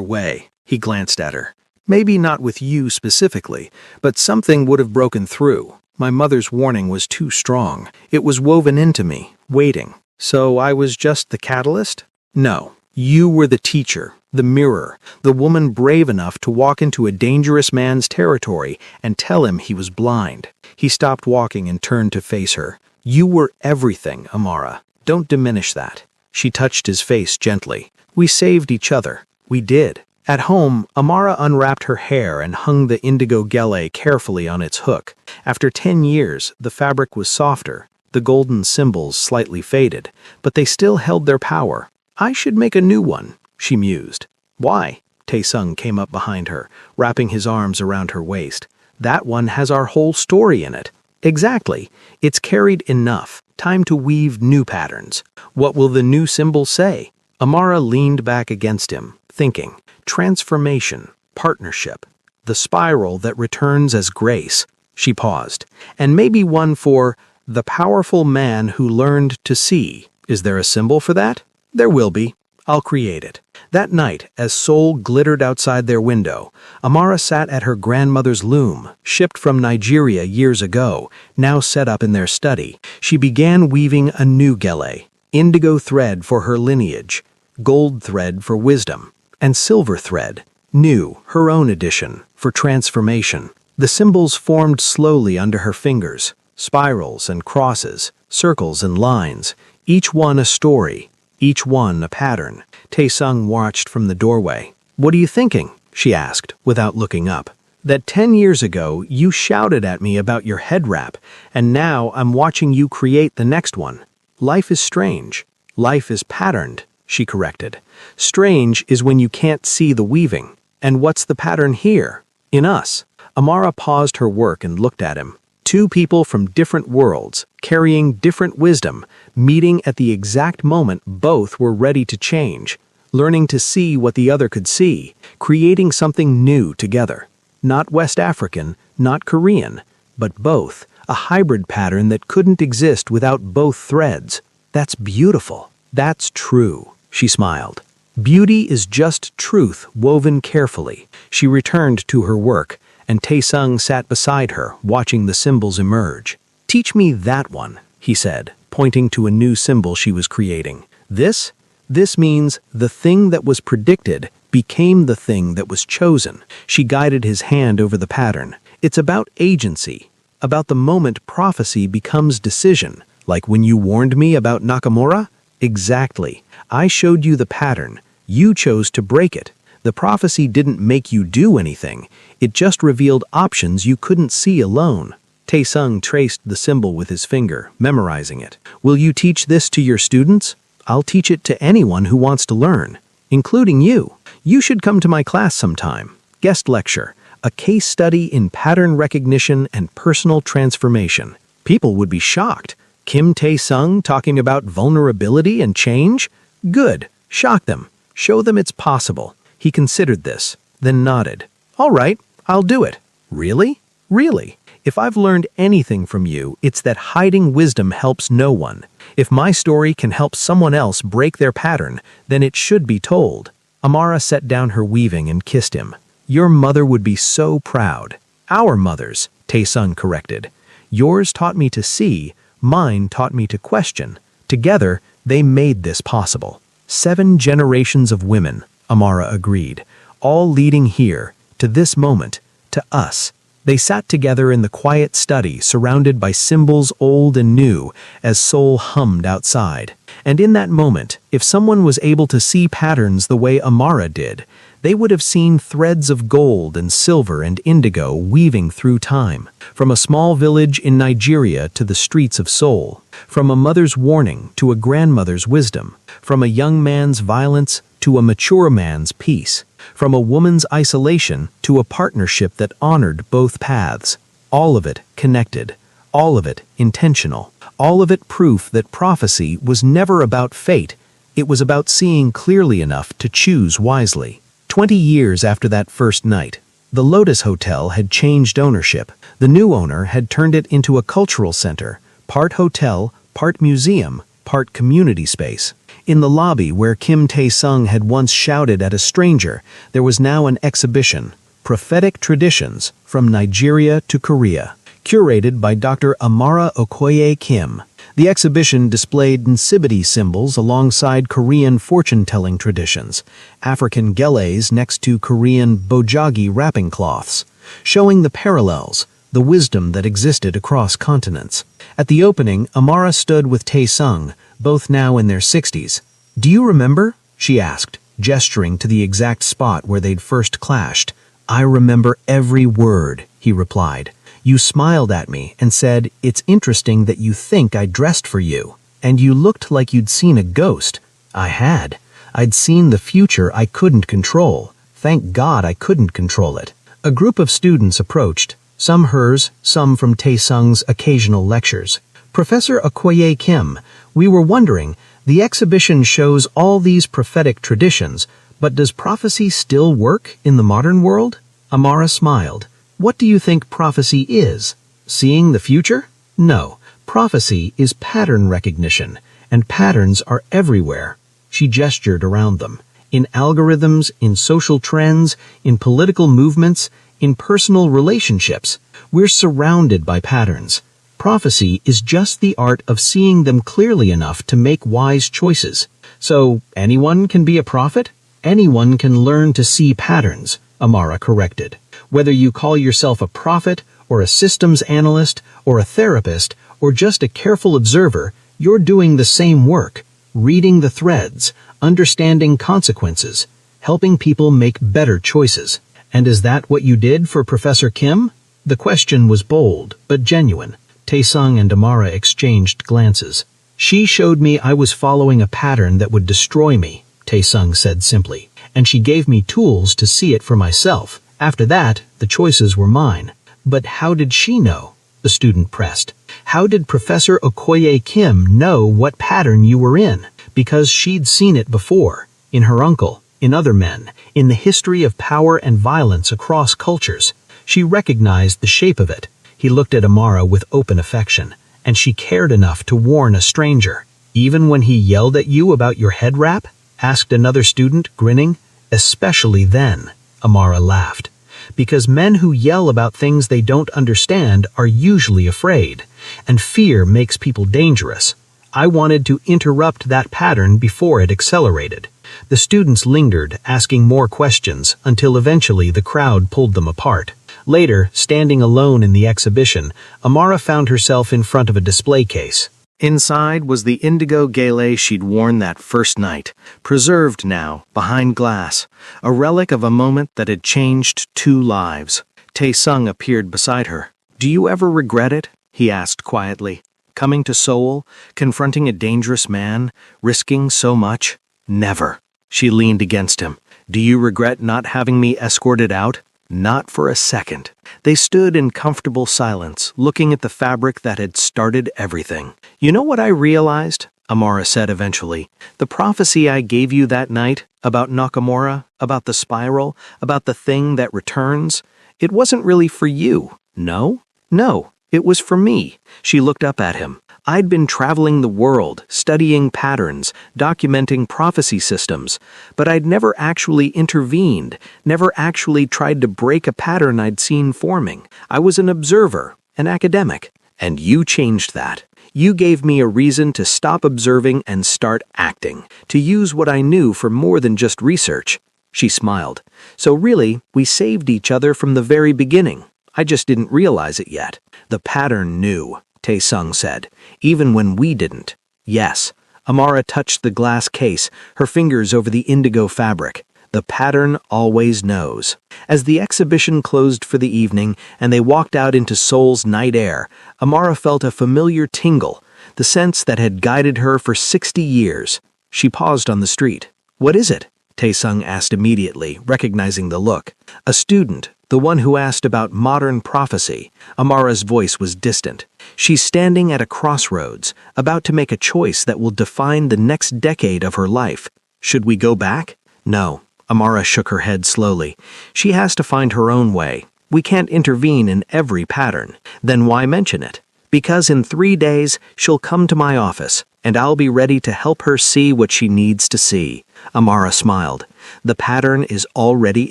way." He glanced at her. "Maybe not with you specifically, but something would have broken through. My mother's warning was too strong. It was woven into me, waiting. So I was just the catalyst? No. You were the teacher, the mirror, the woman brave enough to walk into a dangerous man's territory and tell him he was blind." He stopped walking and turned to face her. "You were everything, Amara. Don't diminish that." She touched his face gently. "We saved each other. We did." At home, Amara unwrapped her hair and hung the indigo gele carefully on its hook. After 10 years, the fabric was softer, the golden symbols slightly faded, but they still held their power. "I should make a new one," she mused. "Why?" Tae-sung came up behind her, wrapping his arms around her waist. "That one has our whole story in it." "Exactly. It's carried enough. Time to weave new patterns." "What will the new symbol say?" Amara leaned back against him, thinking. Transformation, partnership, the spiral that returns as grace. She paused. "And maybe one for the powerful man who learned to see. Is there a symbol for that?" "There will be. I'll create it." That night, as Seoul glittered outside their window, Amara sat at her grandmother's loom, shipped from Nigeria years ago, now set up in their study. She began weaving a new gele, indigo thread for her lineage, gold thread for wisdom, and silver thread, new, her own edition, for transformation. The symbols formed slowly under her fingers, spirals and crosses, circles and lines, each one a story, each one a pattern. Taesung watched from the doorway. "What are you thinking?" she asked, without looking up. "That 10 years ago you shouted at me about your head wrap, and now I'm watching you create the next one. Life is strange. Life is patterned," she corrected. "Strange is when you can't see the weaving. And what's the pattern here? In us?" Amara paused her work and looked at him. Two people from different worlds, carrying different wisdom, meeting at the exact moment both were ready to change, learning to see what the other could see, creating something new together. Not West African, not Korean, but both, a hybrid pattern that couldn't exist without both threads. "That's beautiful. That's true," she smiled. "Beauty is just truth woven carefully." She returned to her work, and Taesung sat beside her, watching the symbols emerge. "Teach me that one," he said, pointing to a new symbol she was creating. This means the thing that was predicted became the thing that was chosen." She guided his hand over the pattern. "It's about agency, about the moment prophecy becomes decision. Like when you warned me about Nakamura? Exactly. I showed you the pattern. You chose to break it. The prophecy didn't make you do anything. It just revealed options you couldn't see alone." Taesung traced the symbol with his finger, memorizing it. "Will you teach this to your students? I'll teach it to anyone who wants to learn, including you. You should come to my class sometime. Guest lecture, a case study in pattern recognition and personal transformation." People would be shocked. Kim Taesung talking about vulnerability and change? Good. Shock them. Show them it's possible. He considered this, then nodded. "All right, I'll do it." "Really? Really? If I've learned anything from you, it's that hiding wisdom helps no one. If my story can help someone else break their pattern, then it should be told." Amara set down her weaving and kissed him. "Your mother would be so proud." "Our mothers," Taesung corrected. "Yours taught me to see, mine taught me to question. Together, they made this possible." 7 generations of women, Amara agreed, all leading here, to this moment, to us. They sat together in the quiet study, surrounded by symbols old and new, as Seoul hummed outside. And in that moment, if someone was able to see patterns the way Amara did, they would have seen threads of gold and silver and indigo weaving through time. From a small village in Nigeria to the streets of Seoul. From a mother's warning to a grandmother's wisdom. From a young man's violence to a mature man's peace. From a woman's isolation to a partnership that honored both paths. All of it connected. All of it intentional. All of it proof that prophecy was never about fate. It was about seeing clearly enough to choose wisely. 20 years after that first night, the Lotus Hotel had changed ownership. The new owner had turned it into a cultural center, part hotel, part museum, part community space. In the lobby where Kim Taesung had once shouted at a stranger, there was now an exhibition, Prophetic Traditions from Nigeria to Korea, curated by Dr. Amara Okoye Kim. The exhibition displayed Nsibiti symbols alongside Korean fortune-telling traditions, African geles next to Korean bojagi wrapping cloths, showing the parallels, the wisdom that existed across continents. At the opening, Amara stood with Taesung, both now in their 60s. "Do you remember?" she asked, gesturing to the exact spot where they'd first clashed. "I remember every word," he replied. "You smiled at me and said, 'It's interesting that you think I dressed for you.' And you looked like you'd seen a ghost." I had. I'd seen the future I couldn't control. Thank God I couldn't control it. A group of students approached, some hers, some from Taesung's occasional lectures. "Professor Okoye Kim, we were wondering, the exhibition shows all these prophetic traditions, but does prophecy still work in the modern world?" Amara smiled. "What do you think prophecy is? Seeing the future? No, prophecy is pattern recognition, and patterns are everywhere. She gestured around them. In algorithms, in social trends, in political movements, in personal relationships, we're surrounded by patterns. Prophecy is just the art of seeing them clearly enough to make wise choices. So, anyone can be a prophet? Anyone can learn to see patterns, Amara corrected. Whether you call yourself a prophet, or a systems analyst, or a therapist, or just a careful observer, you're doing the same work, reading the threads, understanding consequences, helping people make better choices. And is that what you did for Professor Kim? The question was bold, but genuine. Taesung and Amara exchanged glances. She showed me I was following a pattern that would destroy me, Taesung said simply, and she gave me tools to see it for myself. After that, the choices were mine. But how did she know? The student pressed. How did Professor Okoye Kim know what pattern you were in? Because she'd seen it before, in her uncle, in other men, in the history of power and violence across cultures. She recognized the shape of it. He looked at Amara with open affection, and she cared enough to warn a stranger. Even when he yelled at you about your head wrap? Asked another student, grinning. Especially then, Amara laughed. Because men who yell about things they don't understand are usually afraid, and fear makes people dangerous. I wanted to interrupt that pattern before it accelerated. The students lingered, asking more questions, until eventually the crowd pulled them apart. Later, standing alone in the exhibition, Amara found herself in front of a display case. Inside was the indigo gele she'd worn that first night, preserved now, behind glass, a relic of a moment that had changed 2 lives. Taesung appeared beside her. "Do you ever regret it?" he asked quietly. "Coming to Seoul, confronting a dangerous man, risking so much?" "Never." She leaned against him. "Do you regret not having me escorted out?" "Not for a second." They stood in comfortable silence, looking at the fabric that had started everything. "You know what I realized?" Amara said eventually. "The prophecy I gave you that night, about Nakamura, about the spiral, about the thing that returns, it wasn't really for you, no? No, it was for me." She looked up at him. "I'd been traveling the world, studying patterns, documenting prophecy systems, but I'd never actually intervened, never actually tried to break a pattern I'd seen forming. I was an observer, an academic, and you changed that. You gave me a reason to stop observing and start acting, to use what I knew for more than just research." She smiled. "So really, we saved each other from the very beginning. I just didn't realize it yet." "The pattern knew," Taesung said, "even when we didn't." "Yes." Amara touched the glass case, her fingers over the indigo fabric. "The pattern always knows." As the exhibition closed for the evening and they walked out into Seoul's night air, Amara felt a familiar tingle, the sense that had guided her for 60 years. She paused on the street. "What is it?" Taesung asked immediately, recognizing the look. "A student, the one who asked about modern prophecy." Amara's voice was distant. "She's standing at a crossroads, about to make a choice that will define the next decade of her life. Should we go back?" "No." Amara shook her head slowly. "She has to find her own way. We can't intervene in every pattern." "Then why mention it?" "Because in 3 days, she'll come to my office, and I'll be ready to help her see what she needs to see." Amara smiled. The pattern is already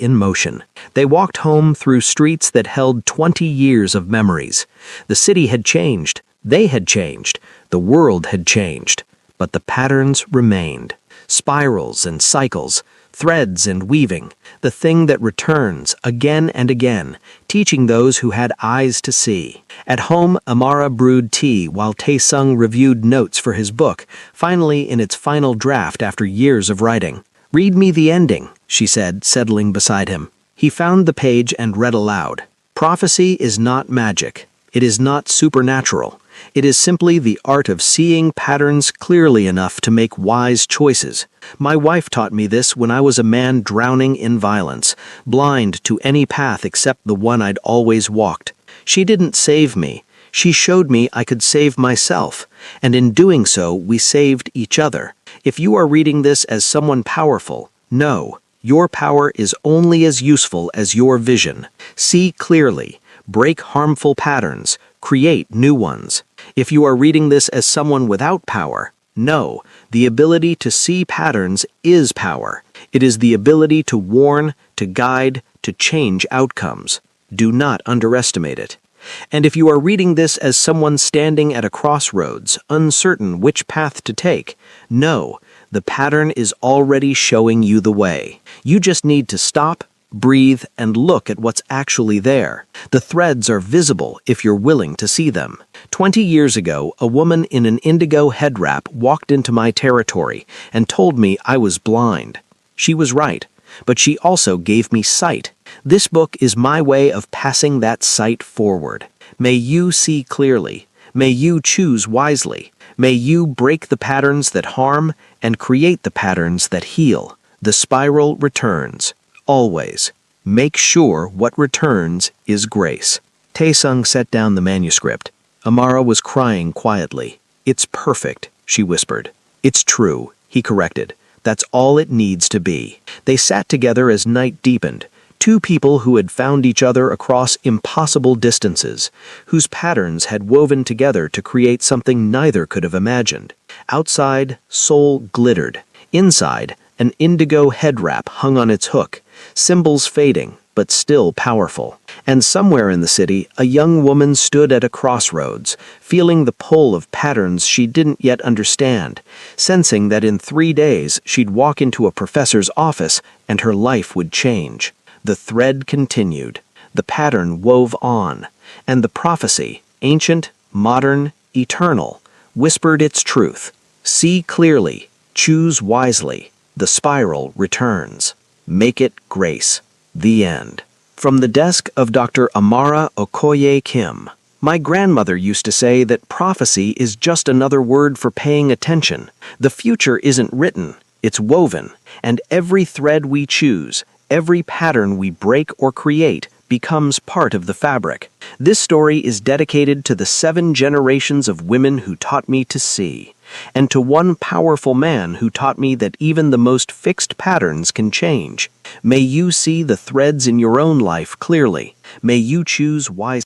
in motion. They walked home through streets that held 20 years of memories. The city had changed. They had changed. The world had changed. But the patterns remained. Spirals and cycles, threads and weaving, the thing that returns again and again, teaching those who had eyes to see. At home, Amara brewed tea while Taesung reviewed notes for his book, finally in its final draft after years of writing. "Read me the ending," she said, settling beside him. He found the page and read aloud. "Prophecy is not magic. It is not supernatural. It is simply the art of seeing patterns clearly enough to make wise choices. My wife taught me this when I was a man drowning in violence, blind to any path except the one I'd always walked. She didn't save me. She showed me I could save myself, and in doing so, we saved each other. If you are reading this as someone powerful, know, your power is only as useful as your vision. See clearly, break harmful patterns, create new ones. If you are reading this as someone without power, No, the ability to see patterns is power. It is the ability to warn, to guide, to change outcomes. Do not underestimate it. And if you are reading this as someone standing at a crossroads, uncertain which path to take, no, the pattern is already showing you the way. You just need to stop, breathe, and look at what's actually there. The threads are visible if you're willing to see them. 20 years ago, a woman in an indigo head wrap walked into my territory and told me I was blind. She was right, but she also gave me sight. This book is my way of passing that sight forward. May you see clearly. May you choose wisely. May you break the patterns that harm and create the patterns that heal. The spiral returns. Always. Make sure what returns is grace. Taesung set down the manuscript. Amara was crying quietly. It's perfect, she whispered. It's true, he corrected. That's all it needs to be. They sat together as night deepened. Two people who had found each other across impossible distances, whose patterns had woven together to create something neither could have imagined. Outside, Seoul glittered. Inside, an indigo head wrap hung on its hook, symbols fading, but still powerful. And somewhere in the city, a young woman stood at a crossroads, feeling the pull of patterns she didn't yet understand, sensing that in 3 days she'd walk into a professor's office and her life would change. The thread continued, the pattern wove on, and the prophecy, ancient, modern, eternal, whispered its truth. See clearly, choose wisely, the spiral returns. Make it grace. The end. From the desk of Dr. Amara Okoye Kim. My grandmother used to say that prophecy is just another word for paying attention. The future isn't written, it's woven, and every thread we choose, every pattern we break or create, becomes part of the fabric. This story is dedicated to the 7 generations of women who taught me to see, and to one powerful man who taught me that even the most fixed patterns can change. May you see the threads in your own life clearly. May you choose wisely.